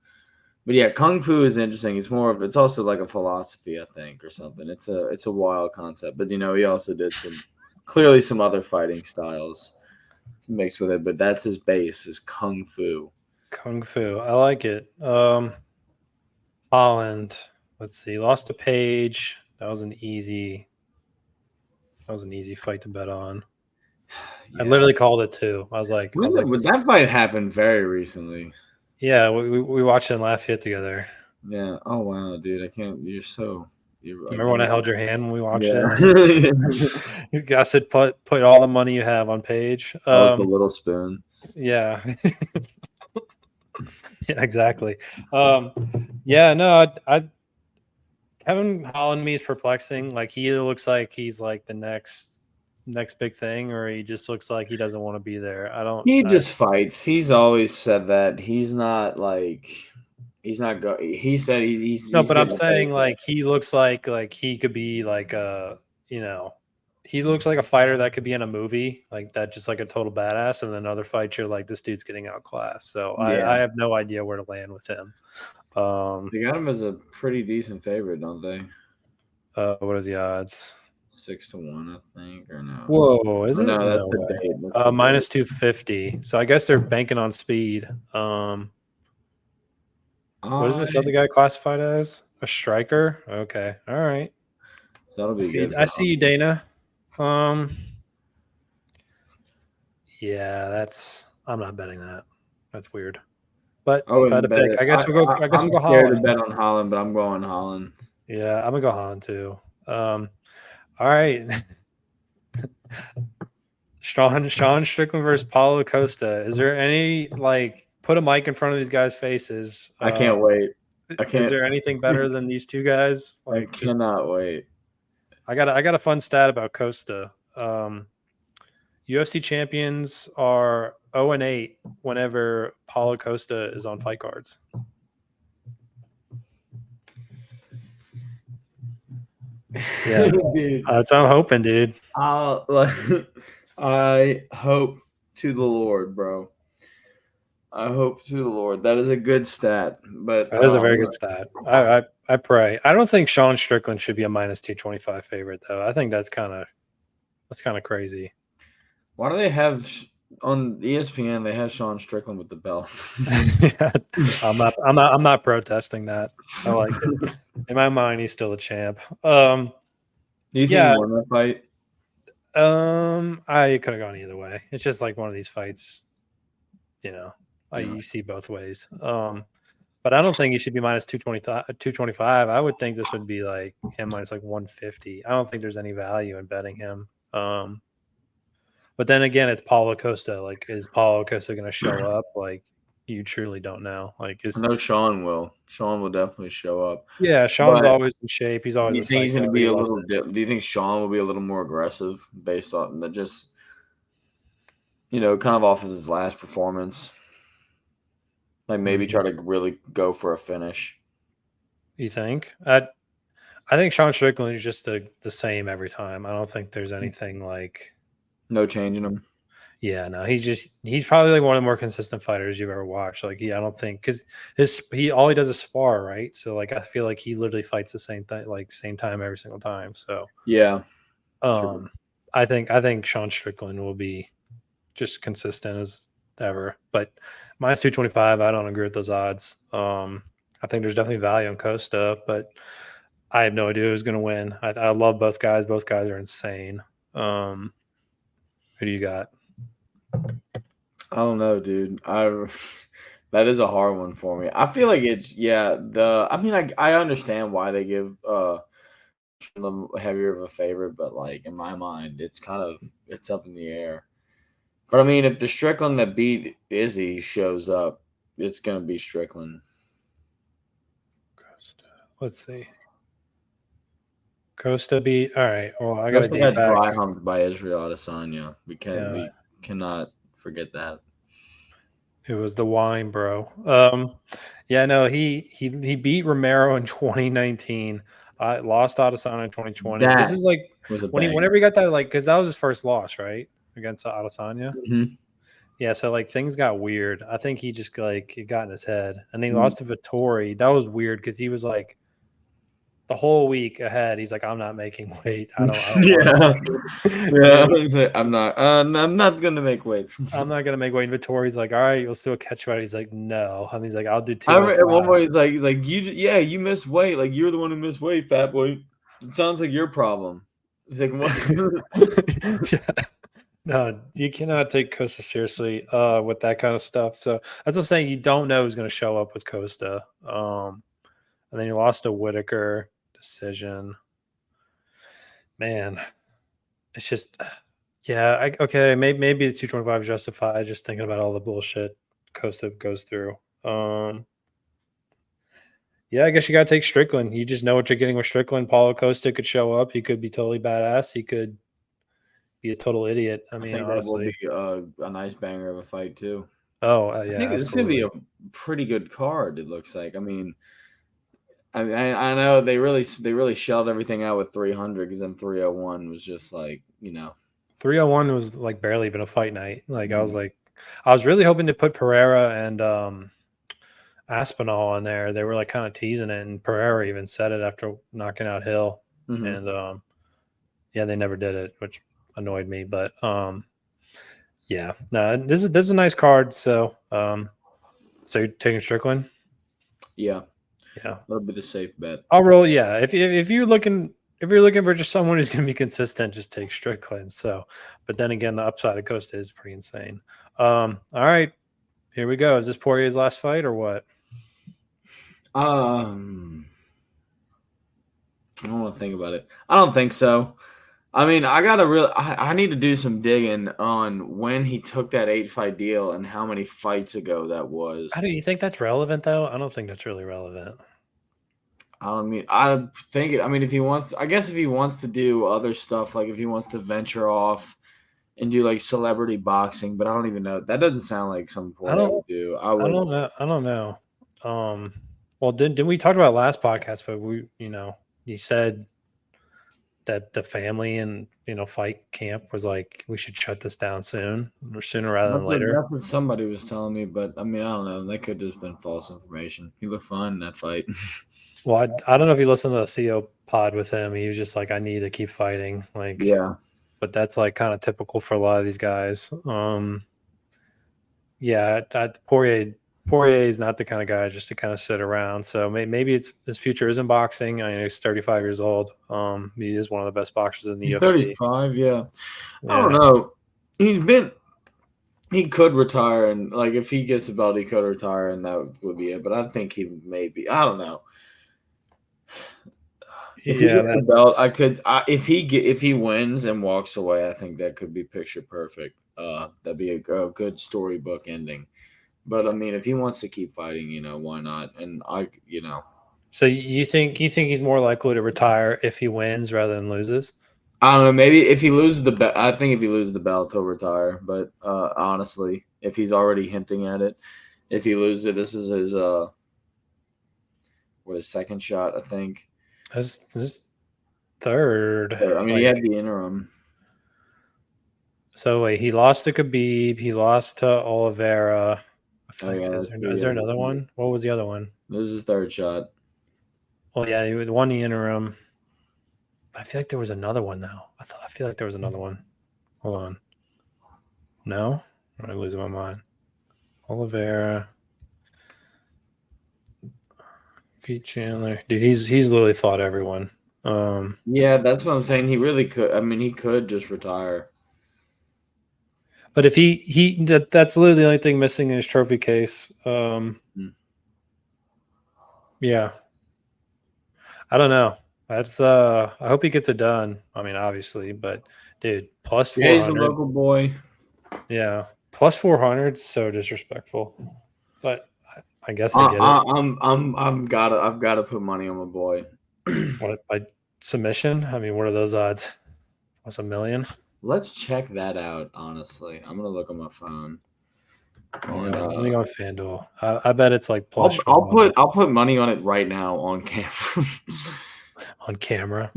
but yeah, kung fu is interesting. It's also like a philosophy, I think, or something. It's a wild concept, but he also did some other fighting styles mixed with it, but that's his base is kung fu. Kung fu. I like it. Holland. Let's see. Lost to Page. That was an easy fight to bet on. Yeah. I literally called it too. I was like, that fight happened very recently. Yeah, we watched it in Lafayette together. Yeah. Oh wow, dude! I can't. Remember when I held your hand when we watched it? You guys said put all the money you have on Page. That was the little spoon. Yeah. Yeah, exactly. Yeah, no, I Kevin Holland me is perplexing. Like he either looks like he's like the next big thing, or he just looks like he doesn't want to be there. He just fights. He's always said that. He's not like he's not go. He said he's no, but I'm saying like he looks like he could be like he looks like a fighter that could be in a movie like that, just like a total badass, and then other fights you're like, this dude's getting outclassed. So I have no idea where to land with him. They got him as a pretty decent favorite, don't they? What are the odds? 6-1, I think, or no? Whoa, is it? No, that's the date. Minus 250. So I guess they're banking on speed. What is this other guy classified as? A striker? Okay, all right. That'll be good. I see you, Dana. Yeah, I'm not betting that. That's weird. But if I had to pick, I guess we'll go. I guess we'll go Holland. I'm scared to bet on Holland, but I'm going Holland. Yeah, I'm gonna go Holland too. All right. Sean Strickland versus Paulo Costa. Is there any put a mic in front of these guys' faces? I can't wait. Is there anything better than these two guys? I cannot wait. I got a fun stat about Costa. UFC champions are 0-8 whenever Paulo Costa is on fight cards. Yeah, that's what I'm hoping, dude. I hope to the Lord, bro. I hope to the Lord. That is a good stat, but that is a very good stat. I pray. I don't think Sean Strickland should be a minus 225 favorite, though. I think that's kind of crazy. Why do they have on ESPN? They have Sean Strickland with the belt. I'm not protesting that. I like it. In my mind, he's still a champ. Do you think he won that fight? I could have gone either way. It's just like one of these fights, you see both ways. But I don't think he should be minus 225. I would think this would be like him minus like 150. I don't think there's any value in betting him. But then again, it's Paulo Costa. Like, is Paulo Costa going to show up? Like, you truly don't know. Like, I know Sean will. Sean will definitely show up. yeah, Sean's But always in shape. He's do always you a think he's going psycho. to be He a loves little? it. Do you think Sean will be a little more aggressive based on the just, kind of off of his last performance? Like maybe try to really go for a finish. You think? I think Sean Strickland is just the same every time. I don't think there's anything like No changing him. yeah, no, he's probably like one of the more consistent fighters you've ever watched. Like, yeah, I don't think because all he does is spar, right? So like I feel like he literally fights the same thing, like same time every single time. So Yeah. True. I think Sean Strickland will be just consistent as ever. But minus 225, I don't agree with those odds. I think there's definitely value in Costa, but I have no idea who's going to win. I love both guys. Both guys are insane. Who do you got? I don't know, dude. That is a hard one for me. I feel like it's I understand why they give them heavier of a favorite, but like in my mind, it's up in the air. But I mean, if the Strickland that beat Izzy shows up, it's gonna be Strickland. Let's see. Costa beat. All right. Well, I got to Costa date got back. dry humped by Israel Adesanya. We cannot forget that. It was the wine, bro. Yeah, no, he beat Romero in 2019. Lost Adesanya in 2020. This That is like was a whenever he got that, like, because that was his first loss, right, against Adesanya. Mm-hmm. Yeah, so like things got weird. I think he just like it got in his head, and then he lost to Vettori. That was weird because he was like the whole week ahead. He's like, I'm not making weight. I don't Yeah, yeah. want I'm not gonna make weight. I'm not gonna make weight. And Vittori's like, all right, let's do a catch fight. He's like, no. And he's like, I'll do At one 205. point he's like, you missed weight. Like you're the one who missed weight, fat boy. It sounds like your problem. He's like, what? Yeah. No, you cannot take Costa seriously with that kind of stuff. So that's what I'm saying. You don't know who's going to show up with Costa. And then you lost to Whitaker decision. Man, it's just, yeah. Okay, maybe the 225 is justified. Just thinking about all the bullshit Costa goes through. Yeah, I guess you got to take Strickland. You just know what you're getting with Strickland. Paulo Costa could show up. He could be totally badass. He could be a total idiot. I mean, think honestly. that will be a nice banger of a fight too. Oh, I yeah, think absolutely. this is gonna be a pretty good card. It looks like. I mean, I know they really shelled everything out with 300 because then 301 was just like 301 was like barely even a fight night. Like I was really hoping to put Pereira and Aspinall on there. They were like kind of teasing it, and Pereira even said it after knocking out Hill. Mm-hmm. And yeah, they never did it, which annoyed me. But yeah, no, this is a nice card. So so you're taking Strickland? Yeah. Yeah. A little bit of safe bet. I'll roll. Yeah. If you're looking for just someone who's going to be consistent, just take Strickland. So, but then again, the upside of Costa is pretty insane. All right, here we go. Is this Poirier's last fight or what? I don't want to think about it. I don't think so. I mean, I need to do some digging on when he took that 8-fight deal and how many fights ago that was. How do you think that's relevant, though? I don't think that's really relevant. I mean, I think I mean, if he wants, I guess if he wants to do other stuff, like if he wants to venture off and do like celebrity boxing, but I don't even know. That doesn't sound like something Poirier would do. I don't know. I don't know. Well, didn't we talk about last podcast? But you said that the family and fight camp was like, we should shut this down sooner rather than later. That's what somebody was telling me, but I mean, I don't know. That could have just been false information. He looked fine in that fight. Well, I don't know if you listened to the Theo pod with him. He was just like, I need to keep fighting. Like, yeah. But that's like kind of typical for a lot of these guys. Yeah, Poirier is not the kind of guy just to kind of sit around. So maybe his future is in boxing. I mean, he's 35 years old. He is one of the best boxers in the UFC. 35, yeah. I don't know. He could retire, and like if he gets the belt, he could retire, and that would be it. But I think he maybe. I don't know. If he Yeah, gets the that. belt, if he wins and walks away, I think that could be picture perfect. That'd be a good storybook ending. But I mean, if he wants to keep fighting, why not? And So you think he's more likely to retire if he wins rather than loses? I don't know. Maybe if he loses the belt, I think if he loses the belt, he'll retire. But honestly, if he's already hinting at it, if he loses it, this is his his second shot, I think. That's his third. Or, I mean, he Like, had the interim. so wait, he lost to Khabib. He lost to Oliveira. I feel Oh like, yeah, is that's there, true. is there another one? What was the other one? This is his third shot. Well, yeah, he won the interim. I feel like there was another one now. I feel like there was another one. Hold on. No? I'm losing my mind. Oliveira. Pete Chandler. Dude, he's literally fought everyone. Yeah, that's what I'm saying. He really could. I mean, he could just retire. But if that's literally the only thing missing in his trophy case. Yeah. I don't know. That's I hope he gets it done. I mean, obviously, but dude, plus Yeah, he's a 400. local boy. Yeah. Plus 400, so disrespectful. But I guess I I, get it. I, I've gotta put money on my boy. What, by submission? I mean, what are those odds? Plus a million? Let's check that out. Honestly, I'm gonna look on my phone. On, Yeah, let me go on FanDuel. I bet it's like plus I'll put money on it right now on camera. on camera.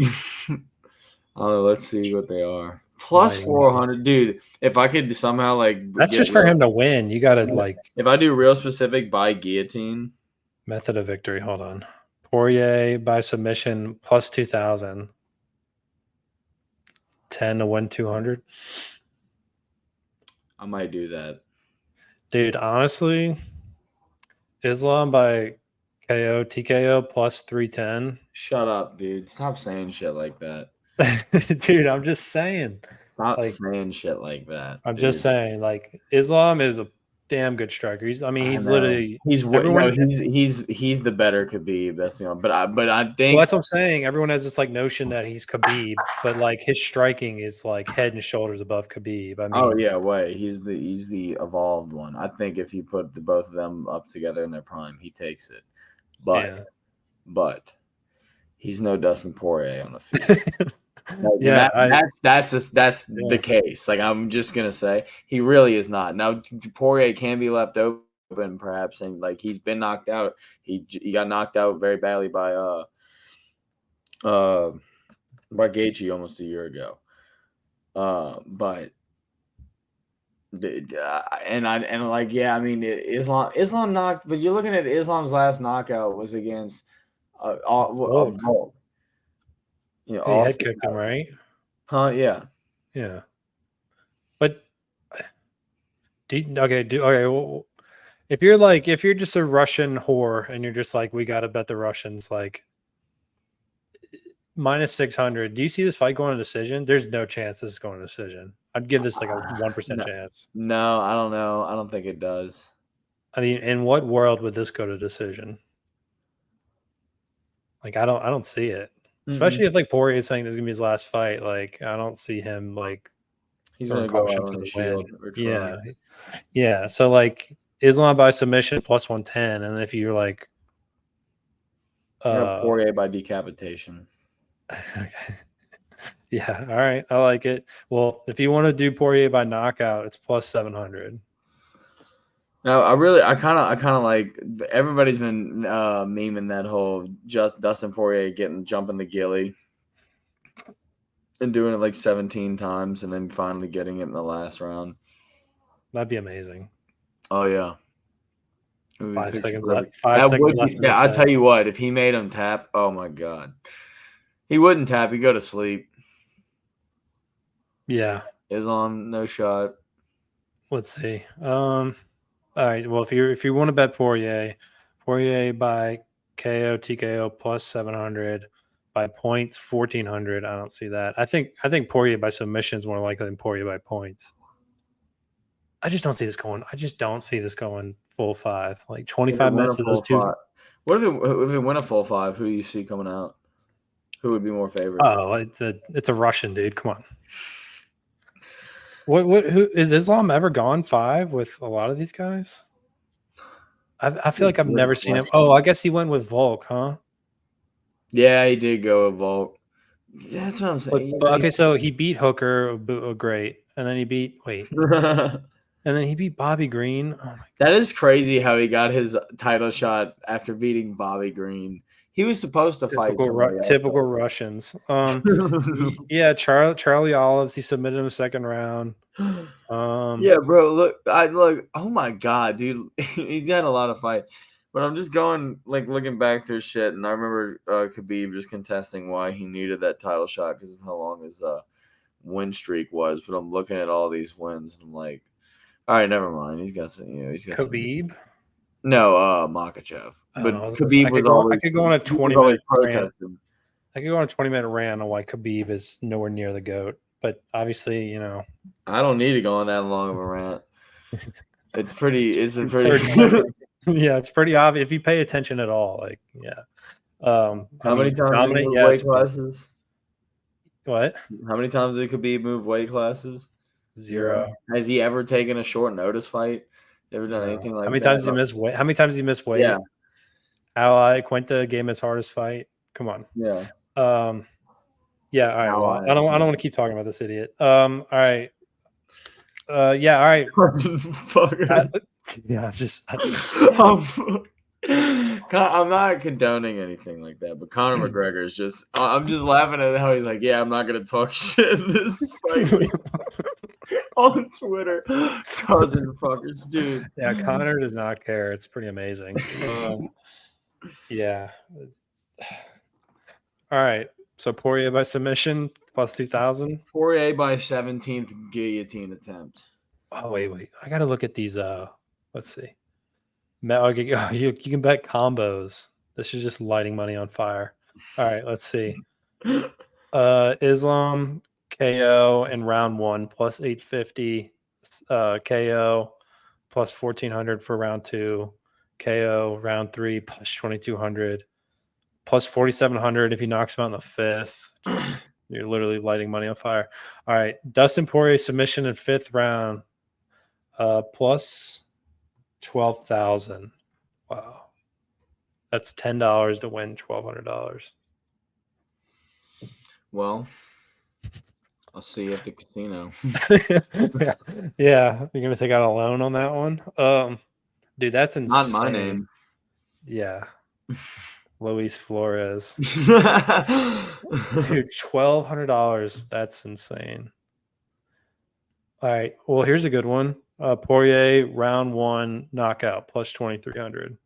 Let's see what they are. Plus Lighting up. 400, dude. If I could somehow That's get just for real, him to win. You got to like if I do real specific by guillotine, method of victory. Hold on. Poirier by submission plus 2,000. 10 to win 200. I might do that. Dude, honestly, Islam by KO, TKO plus 310. Shut up, dude. Stop saying shit like that. Dude, I'm just saying. Stop Like, saying shit like that, I'm just dude. saying, like, Islam is a damn good striker. I He's know literally no, everyone. he's the better Khabib. That's but I Well, think that's what I'm saying. Everyone has this like notion that he's Khabib, but like his striking is like head and shoulders above Khabib. I oh mean, yeah, way he's the evolved one. I think if you put both of them up together in their prime, he takes it. But yeah. but he's no Dustin Poirier on the field. Like, and Yeah, that's the yeah. case. Like I'm just gonna say, he really is not. Now Poirier can be left open, perhaps, and like he's been knocked out. He got knocked out very badly uh by Gaethje almost a year ago. But and like yeah, I mean Islam knocked, but you're looking at Islam's last knockout was against a Volk. Volk. He All head kicked him, right? huh? Yeah. Yeah. But okay. Well, if you're just a Russian whore and you're just like, we gotta bet the Russians like minus 600. Do you see this fight going to decision? There's no chance this is going to decision. I'd give this like a 1% No, chance. no, I don't know. I don't think it does. I mean, in what world would this go to decision? Like, I don't see it. Mm-mm. Especially if like Poirier is saying this is gonna be his last fight. Like, I don't see him like He's throwing gonna go caution out to on a the wind. shield or try. Yeah, yeah. So like Islam by submission plus 110, and then if you're like, I got uh, Poirier by decapitation. yeah, all right, I like it. Well, if you want to do Poirier by knockout, it's plus 700. No, I kind of like everybody's been memeing that whole just Dustin Poirier jumping the gilly and doing it like 17 times and then finally getting it in the last round. That'd be amazing. Oh yeah. It would be 5 seconds perfect. left. Five That seconds would left be in the yeah, I tell fight. you what, if he made him tap, oh my god. He wouldn't tap, he'd go to sleep. Yeah. Islam, no shot. Let's see. All right. Well, if you want to bet Poirier by KO TKO plus 700, by points 1,400. I don't see that. I think Poirier by submission is more likely than Poirier by points. I just don't see this going. I just don't see this going full 5. Like 25 If it win minutes a of those full two. 5. What if it win a full 5? Who do you see coming out? Who would be more favored? Oh, it's a Russian dude. Come on. Who is Islam ever gone 5 with a lot of these guys? I feel like I've never seen him. Oh, I guess he went with Volk, huh? Yeah, he did go with Volk. That's what I'm saying. Okay, so he beat Hooker, great, and then he beat and then he beat Bobby Green. Oh my God. That is crazy how he got his title shot after beating Bobby Green. He was supposed to fight somebody else. Typical Russians. Yeah, Charlie Olives. He submitted him second round. Yeah, bro. Look. Oh my God, dude. He's got a lot of fight. But I'm just going looking back through shit, and I remember Khabib just contesting why he needed that title shot because of how long his win streak was. But I'm looking at all these wins, and I'm like, all right, never mind. He's got some. He's got Khabib. No, Makachev. But Khabib was always. I could go on a 20-minute rant. I could go on a 20-minute rant on why Khabib is nowhere near the GOAT. But obviously, I don't need to go on that long of a rant. It's pretty. It's a pretty. Yeah, it's pretty obvious if you pay attention at all. Like, yeah. How many times did he move weight classes? What? How many times did Khabib move weight classes? 0. Has he ever taken a short notice fight? Ever done anything like that? How many times did he miss weight? How many times did he miss weight? Yeah. Ally Quinta gave him his hardest fight. Come on. Yeah. Yeah. All right. Well, I don't want to keep talking about this idiot. All right. Yeah. All right. Yeah. I'm not condoning anything like that, but Conor McGregor is just. I'm just laughing at how he's like, yeah, I'm not gonna talk shit in this fight on Twitter, cousin fuckers, dude. Yeah, Conor does not care. It's pretty amazing. Yeah. All right. So Poirier by submission plus 2,000. Poirier by 17th guillotine attempt. Oh wait. I gotta look at these. Let's see. You can bet combos. This is just lighting money on fire. All right, let's see. Islam KO in round 1 plus 850. KO plus 1,400 for round 2. KO round 3 plus 2,200. Plus 4,700 if he knocks him out in the 5th. You're literally lighting money on fire. All right, Dustin Poirier submission in 5th round. Plus 12,000. Wow, that's $10 to win $1,200. Well, I'll see you at the casino. Yeah, you're gonna take out a loan on that one. Dude, that's insane. Not my name. Yeah, Luis Flores. Dude, $1,200. That's insane. All right. Well, here's a good one. Poirier round 1 knockout plus 2,300.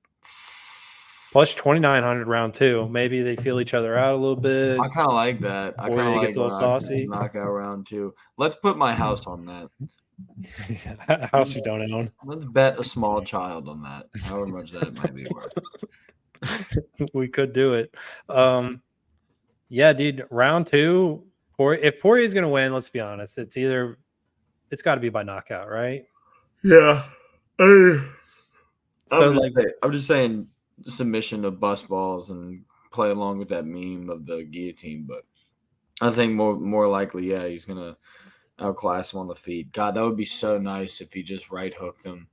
Plus 2,900 round 2. Maybe they feel each other out a little bit. I kind of like that. I kind of like gets a little saucy. Knockout round 2. Let's put my house on that. House you don't own. Let's bet a small child on that. However much that might be worth. We could do it. Yeah, dude. Round 2. If Poirier is gonna win, let's be honest. It's got to be by knockout, right? Yeah. So I'm just saying submission of bus balls and play along with that meme of the guillotine, but I think more likely, yeah, he's gonna outclass him on the feet. God, that would be so nice if he just right hooked him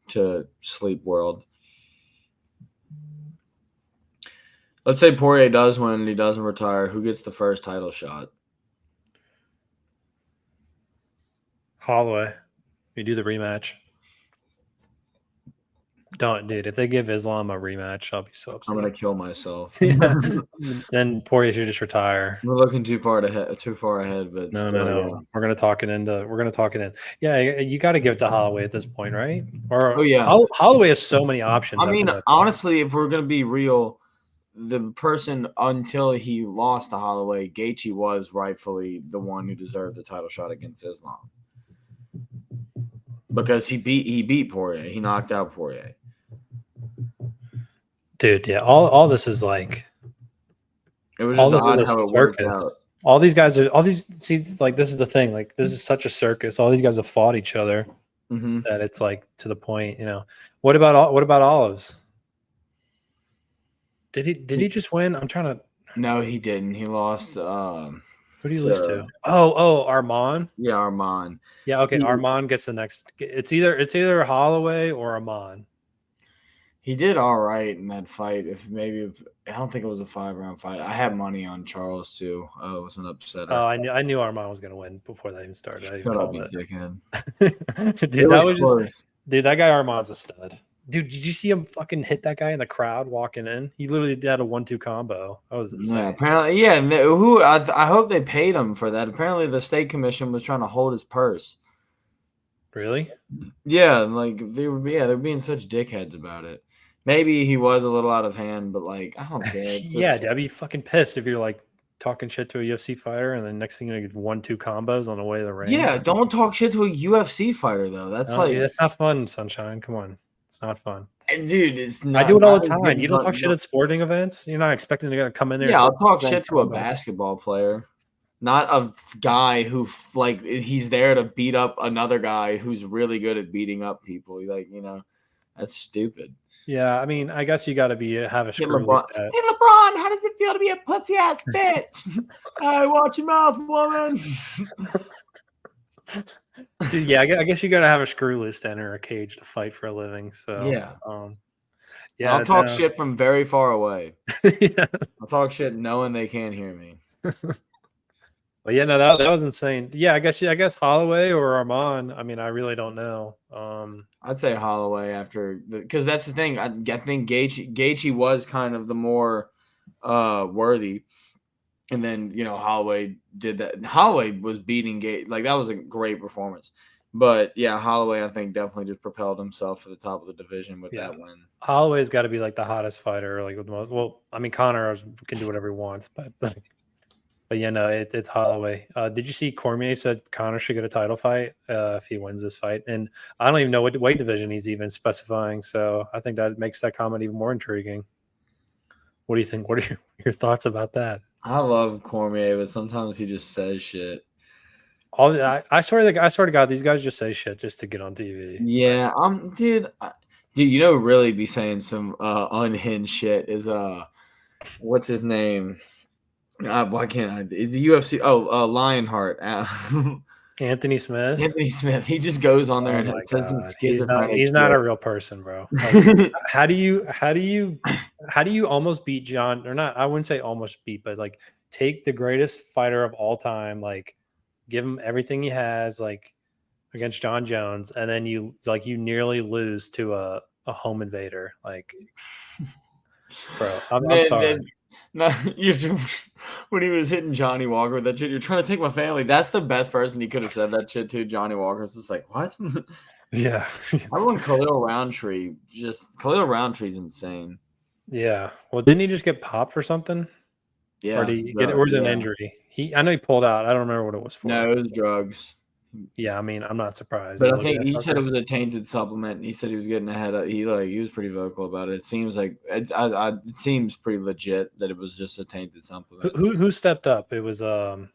to Sleep World. Let's say Poirier does win and he doesn't retire. Who gets the first title shot? Holloway. You do the rematch. Don't, dude. If they give Islam a rematch, I'll be so upset. I'm gonna kill myself. Yeah. Then Poirier should just retire. We're looking too far ahead, but no. Yeah. We're gonna talk it in. Yeah, you got to give it to Holloway at this point, right? Or Holloway has so many options. I mean, honestly, if we're gonna be real, the person until he lost to Holloway, Gaethje was rightfully the one who deserved the title shot against Islam. Because he beat Poirier. He knocked out Poirier. Dude, yeah. All this is like it was just odd how it worked out. All these guys are this is the thing. Like, this is such a circus. All these guys have fought each other. that it's like to the point. What about Olives? Did he just win? I'm trying to. No, he didn't. He lost. Who did he lose to? Oh, Armand. Yeah, Armand. Yeah, okay. Armand gets the next. It's either Holloway or Armand. He did all right in that fight. I don't think it was a 5-round fight. I had money on Charles too. I was an upsetter. Oh, I knew Armand was going to win before that even started. I even Shut up, called you it. dickhead. Dude, that was just. Dude, that guy Armand's a stud. Dude, did you see him fucking hit that guy in the crowd walking in? He literally had a 1-2 combo. That was insane. Yeah, apparently, yeah. And I hope they paid him for that. Apparently, the state commission was trying to hold his purse. Really? Yeah, like they're being such dickheads about it. Maybe he was a little out of hand, but like I don't care. Yeah, dude, I'd be fucking pissed if you're like talking shit to a UFC fighter and then next thing you get 1-2 combos on the way to the ring. Yeah, don't talk shit to a UFC fighter though. That's dude, that's not fun, Sunshine. Come on, it's not fun. Dude, it's not. I do it all the time. You don't talk shit at sporting events. You're not expecting to come in there. Yeah, I'll talk shit to a basketball player, not a guy who like he's there to beat up another guy who's really good at beating up people. Like that's stupid. Yeah, I mean, I guess you got to have a screw loose. Hey, LeBron, how does it feel to be a pussy ass bitch? Hey, watch your mouth, woman. Dude, yeah, I guess you got to have a screw loose to enter a cage to fight for a living. So yeah, I'll talk shit from very far away. Yeah. I'll talk shit knowing they can't hear me. But yeah, no, that was insane. Yeah, I guess Holloway or Armand. I mean, I really don't know. I'd say Holloway because that's the thing. I think Gaethje was kind of the more worthy, and then Holloway did that. Holloway was beating Gaethje, like that was a great performance. But yeah, Holloway I think definitely just propelled himself to the top of the division with that win. Holloway's got to be like the hottest fighter, like with the most. Well, I mean, Conor can do whatever he wants, but yeah, no, it's Holloway. Did you see Cormier said Conor should get a title fight if he wins this fight? And I don't even know what weight division he's even specifying. So I think that makes that comment even more intriguing. What do you think? What are your thoughts about that? I love Cormier, but sometimes he just says shit. I swear to God, these guys just say shit just to get on TV. Yeah, dude, really be saying some unhinged shit is what's his name? Why can't I? Is the UFC? Lionheart. Anthony Smith. Anthony Smith. He just goes on there and says some schizophrenic. He's not a real person, bro. Like, how do you almost beat John? Or not? I wouldn't say almost beat, but like take the greatest fighter of all time, like give him everything he has, like against John Jones, and then you nearly lose to a home invader, like, bro. I'm sorry. No, when he was hitting Johnny Walker with that shit, you're trying to take my family. That's the best person he could have said that shit to. Johnny Walker's just like, what? Yeah. I want Khalil Roundtree. Khalil Roundtree's insane. Yeah. Well, didn't he just get popped for something? Yeah. Or did he get it? Or was it an injury? I know he pulled out. I don't remember what it was for. No, it was drugs. Yeah, I mean, I'm not surprised. But I think he said it was a tainted supplement. He said he was getting ahead of. He was pretty vocal about it. It seems like it seems pretty legit that it was just a tainted supplement. Who stepped up? It was it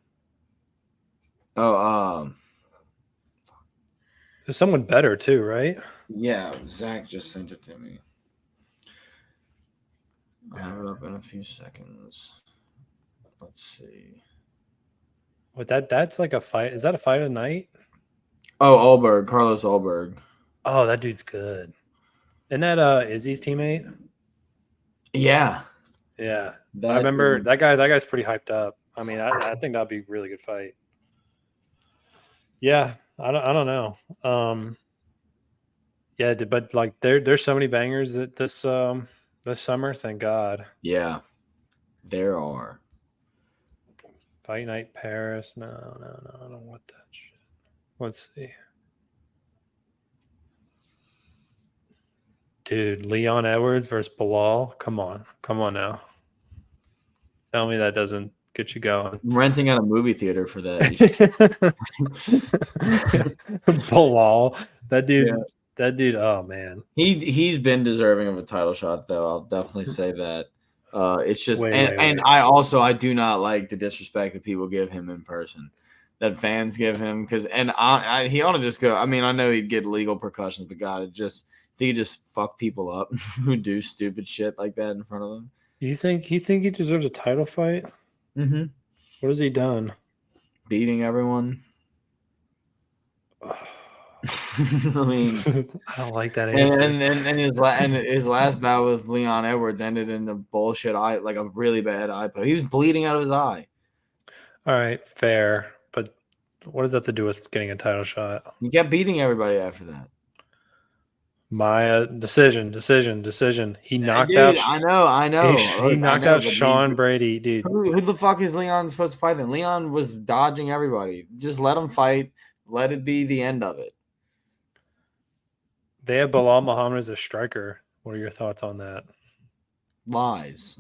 was someone better too, right? Yeah, Zach just sent it to me. I'll have it up in a few seconds. Let's see. What that's like a fight? Is that a fight of the night? Oh, Alberg, Carlos Alberg. Oh, that dude's good. Isn't that Izzy's teammate? Yeah. Yeah. I remember that guy. That guy's pretty hyped up. I mean, I think that'd be a really good fight. Yeah, I don't know. Yeah, but like there's so many bangers that this summer. Thank God. Yeah, there are. Fight Night Paris. No, I don't want that shit. Let's see. Dude, Leon Edwards versus Bilal. Come on now. Tell me that doesn't get you going. I'm renting out a movie theater for that. Bilal. That dude, oh man. He's been deserving of a title shot though. I'll definitely say that. It's just wait. I do not like the disrespect that people give him in person. that fans give him. He ought to just go. I mean, I know he'd get legal repercussions, but God, if he could just fuck people up who do stupid shit like that in front of him. You think he deserves a title fight? Mm-hmm. What has he done? Beating everyone. I mean, I don't like that answer. and his last bout with Leon Edwards ended in a bullshit eye, like a really bad eye poke. He was bleeding out of his eye. All right, fair, but what does that have to do with getting a title shot? He kept beating everybody after that. Maya decision. He knocked Dude, out. I know. He Look, I knocked know, out but Sean Brady, dude. who the fuck is Leon supposed to fight then? Leon was dodging everybody. Just let him fight. Let it be the end of it. They have Bilal Muhammad as a striker. What are your thoughts on that? Lies.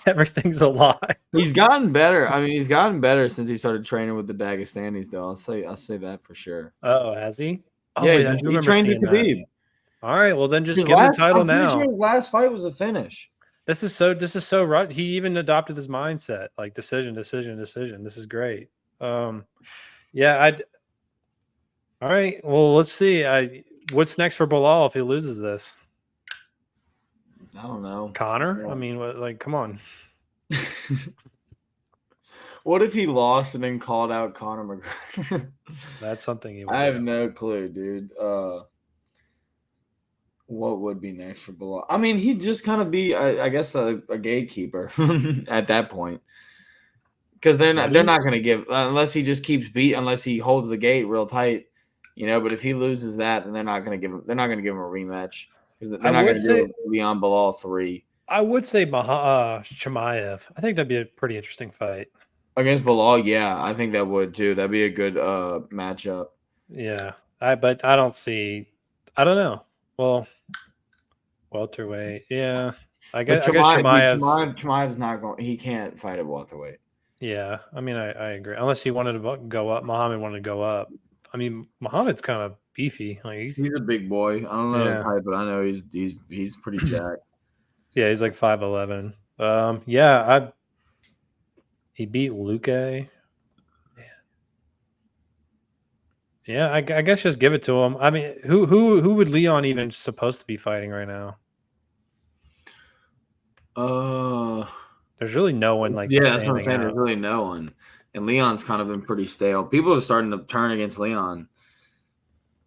Everything's a lie. He's gotten better. I mean, he's gotten better since he started training with the Dagestanis, though. I'll say that for sure. Oh, has he? Oh, Yeah, wait, I do he remember trained with seeing that. Khabib. All right, well then just give him the title I'm pretty now. sure his last fight was a finish. This is so right. He even adopted this mindset, like decision. This is great. Yeah, all right. Well, let's see. What's next for Bilal if he loses this? I don't know. Connor? Yeah. I mean, come on. What if he lost and then called out Conor McGregor? That's something he would I have do. no clue, dude. What would be next for Bilal? I mean, he'd just kind of be, I guess, a gatekeeper at that point, because they're not going to give unless he just keeps unless he holds the gate real tight, But if he loses that, then they're not going to give him a rematch because they're not going to do Leon Bilal 3 I would say Chimaev. I think that'd be a pretty interesting fight against Bilal. Yeah, I think that would too. That'd be a good matchup. Yeah, but I don't see. I don't know. Well, welterweight. Yeah, I guess Chimaev's not going. He can't fight at welterweight. Yeah, I mean, I agree. Unless he wanted to go up, Muhammad wanted to go up. I mean, Muhammad's kind of beefy. Like he's a big boy. I don't know the type, but I know he's pretty jacked. Yeah, he's like 5'11". He beat Luque. Yeah, I guess just give it to him. I mean, who would Leon even supposed to be fighting right now? There's really no one like. Yeah, that's what I'm saying. There's really no one, and Leon's kind of been pretty stale. People are starting to turn against Leon.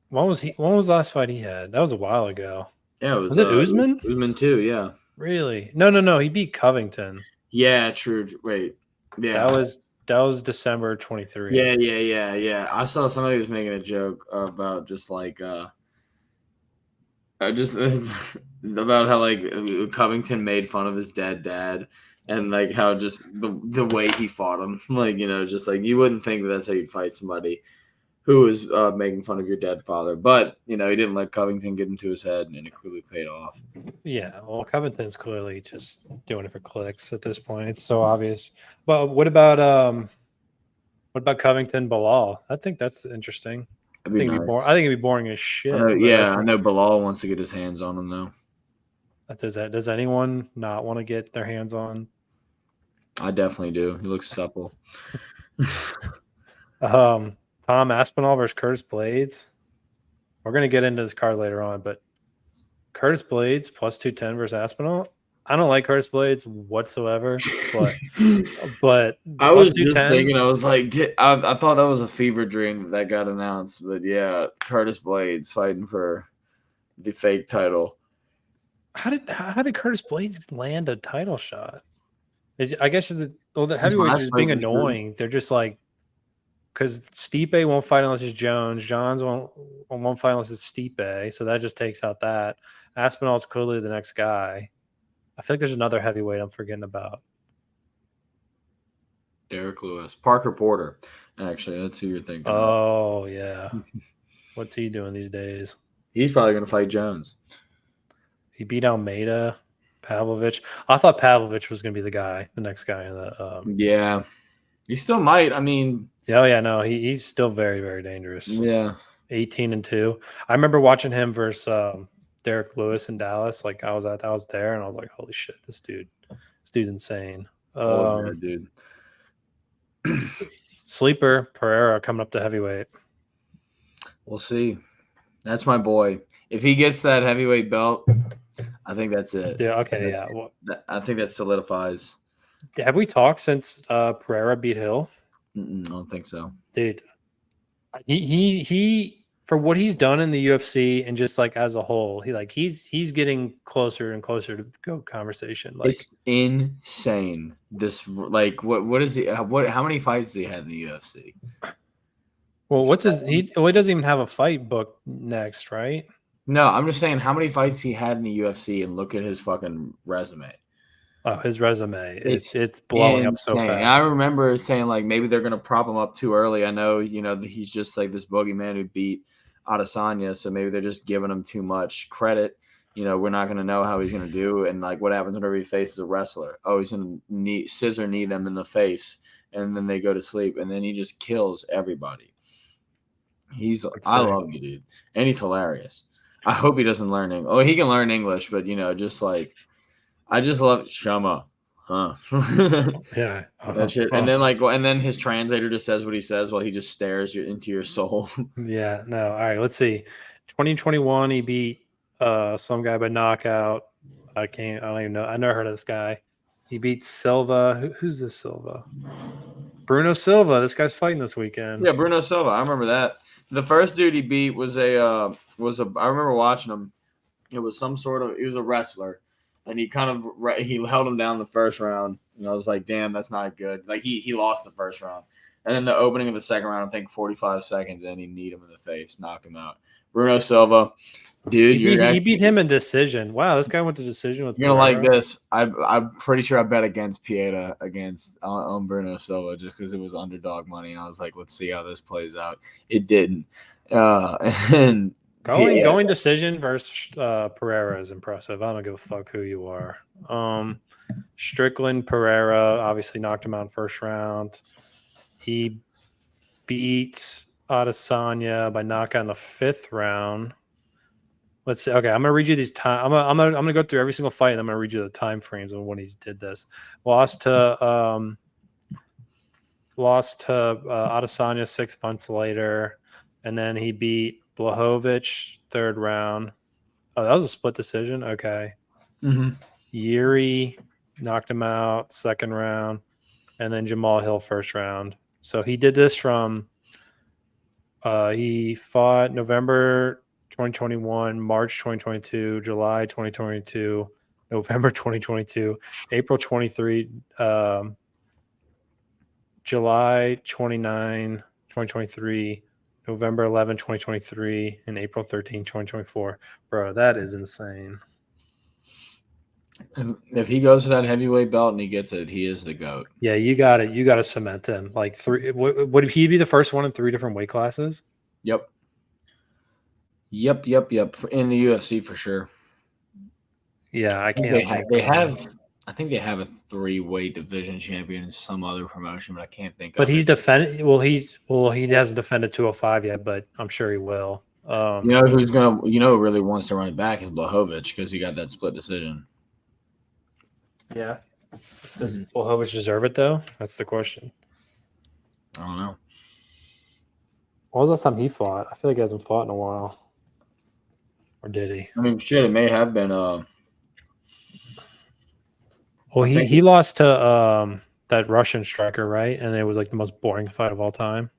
When was the last fight he had? That was a while ago. Yeah, was it Usman? Usman too. Yeah. Really? No. He beat Covington. Yeah, true. Wait. Yeah. That was December 23. Yeah. I saw somebody was making a joke about just like just about how like Covington made fun of his dead dad and like how just the way he fought him, like just like you wouldn't think that's how you'd fight somebody who was making fun of your dead father, but he didn't let Covington get into his head, and it clearly paid off. Yeah, well, Covington's clearly just doing it for clicks at this point. It's so obvious. But what about Covington Bilal? I think that's interesting. I think it'd be boring as shit. I know Bilal wants to get his hands on him though. Does anyone not want to get their hands on? I definitely do. He looks supple. Tom Aspinall versus Curtis Blades. We're gonna get into this card later on, but Curtis Blades plus 210 versus Aspinall. I don't like Curtis Blades whatsoever, but I was just thinking, I was like, I thought that was a fever dream that got announced, but yeah, Curtis Blades fighting for the fake title. How did Curtis Blades land a title shot? I guess the heavyweights just being annoying. They're just like, because Stipe won't fight unless it's Jones. Jones won't fight unless it's Stipe. So that just takes out that. Aspinall's clearly the next guy. I feel like there's another heavyweight I'm forgetting about. Derek Lewis. Parker Porter. Actually, that's who you're thinking of. Yeah. What's he doing these days? He's probably going to fight Jones. He beat Almeida, Pavlovich. I thought Pavlovich was going to be the next guy in the. Yeah. He still might. I mean. No. He's still very, very dangerous. Yeah. 18-2. I remember watching him versus Derek Lewis in Dallas. Like I was there, and I was like, "Holy shit, this dude's insane." Dude. Sleeper Pereira coming up to heavyweight. We'll see. That's my boy. If he gets that heavyweight belt, I think that's it. Yeah. Okay. Yeah. Well, I think that solidifies. have we talked since Pereira beat Hill? I don't think so. Dude, he for what he's done in the UFC and just like as a whole, he's getting closer and closer to GOAT conversation. Like It's insane. This like what is he? How many fights has he had in the UFC? well, what's his he doesn't even have a fight booked next, right? No, I'm just saying how many fights he had in the UFC and look at his fucking resume. Oh, his resume. It's It's blowing up so insane. fast. And I remember saying like maybe they're gonna prop him up too early. I know, he's just like this boogeyman who beat Adesanya, so maybe they're just giving him too much credit. We're not gonna know how he's gonna do, and like what happens whenever he faces a wrestler. Oh, he's gonna scissor knee them in the face, and then they go to sleep, and then he just kills everybody. I love you, dude, and he's hilarious. I hope he doesn't learn English. Oh, he can learn English, but just like I just love Shama. Huh. Yeah. That shit. And then his translator just says what he says while he just stares into your soul. Yeah, no. All right, let's see. 2021, he beat some guy by knockout. I don't even know. I never heard of this guy. He beat Silva. Who's this Silva? Bruno Silva. This guy's fighting this weekend. Yeah, Bruno Silva. I remember that. The first dude he beat was I remember watching him. It was he was a wrestler, and he held him down the first round, and I was like, damn, that's not good. Like he lost the first round, and then the opening of the second round, I think 45 seconds, and he kneed him in the face, knocked him out. Bruno Silva, dude, he beat him in decision. Wow, this guy went to decision with. You're gonna like this. I'm pretty sure I bet against Pieta on Bruno Silva just because it was underdog money, and I was like, let's see how this plays out. It didn't, and. Going decision versus Pereira is impressive. I don't give a fuck who you are. Strickland Pereira obviously knocked him out in first round. He beat Adesanya by knockout in the fifth round. Let's see. Okay, I'm gonna read you these time. I'm gonna go through every single fight, and I'm gonna read you the time frames of when he did this. Lost to Adesanya 6 months later, and then he beat Blachowicz third round. Oh, that was a split decision. Okay. Mm-hmm. Yuri knocked him out second round, and then Jamal Hill first round. So he did this from he fought November 2021, March 2022, July 2022, November 2022, April 23, July 29, 2023, November 11, 2023, and April 13, 2024. Bro, that is insane. If he goes to that heavyweight belt and he gets it, he is the GOAT. Yeah, you got it. You got to cement him. Like would he be the first one in 3 different weight classes? Yep. In the UFC for sure. Yeah, I can't. I think they have a 3-weight division champion in some other promotion, but I can't think. But he's defended. He hasn't defended 205 yet, but I'm sure he will. Who really wants to run it back is Blachowicz because he got that split decision. Yeah. Does Blachowicz deserve it though? That's the question. I don't know. When was the last time he fought? I feel like he hasn't fought in a while. Or did he? I mean, shit, it may have been. Well, he lost to that Russian striker, right? And it was like the most boring fight of all time.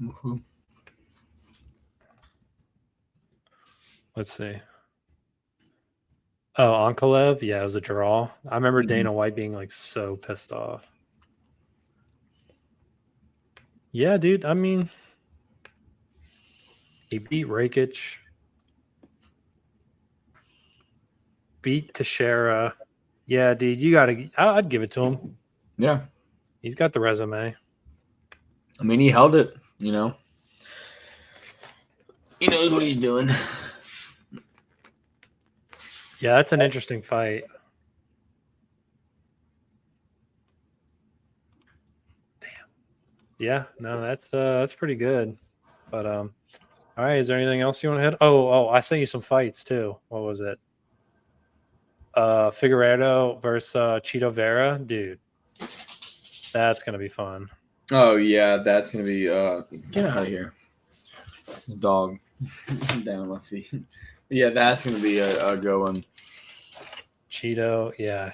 Mm-hmm. Let's see. Oh, Ankalev? Yeah, it was a draw. I remember Dana White being like so pissed off. Yeah, dude. I mean, he beat Rakic, beat Teixeira. Yeah, dude, you gotta. I'd give it to him. Yeah, he's got the resume. I mean, he held it. He knows what he's doing. Yeah, that's an interesting fight. Damn. Yeah, no, that's pretty good. But all right, is there anything else you want to hit? Oh, I sent you some fights too. What was it? Figueiredo versus Chito Vera, dude. That's gonna be fun. Oh yeah, that's gonna be get out of here. This dog down on my feet. Yeah, that's gonna be a good one. Cheeto, yeah.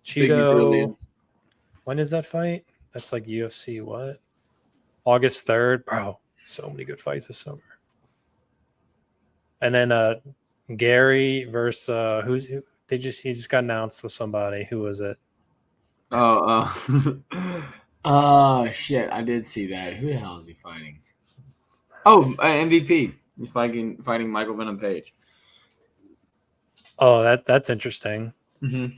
Biggie Cheeto. Burley. When is that fight? That's like UFC what? August 3rd. Bro, so many good fights this summer. And then Gary versus he just got announced with somebody. Who was it? Oh, shit! I did see that. Who the hell is he fighting? Oh, MVP. He's fighting Michael Venom Page. Oh, that's interesting. Mm-hmm.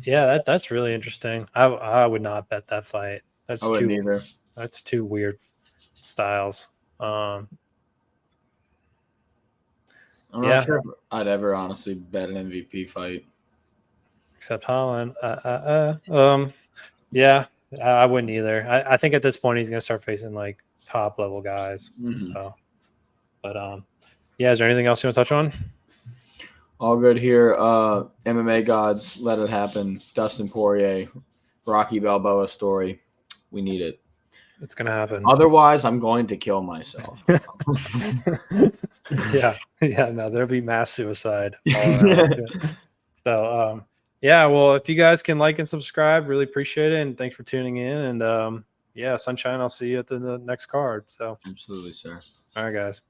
Yeah, that's really interesting. I would not bet that fight. I wouldn't either. That's two weird styles. I'm Yeah. not sure if I'd ever honestly bet an MVP fight. Except Holland. Yeah, I wouldn't either. I think at this point he's gonna start facing like top level guys. Mm-hmm. So, but yeah. Is there anything else you want to touch on? All good here. MMA gods, let it happen. Dustin Poirier, Rocky Balboa story. We need it. It's gonna happen. Otherwise, I'm going to kill myself. yeah. No, there'll be mass suicide all around. So, yeah. Well, if you guys can like and subscribe, really appreciate it, and thanks for tuning in. And yeah, Sunshine, I'll see you at the next card. So, Absolutely, sir. all right, guys.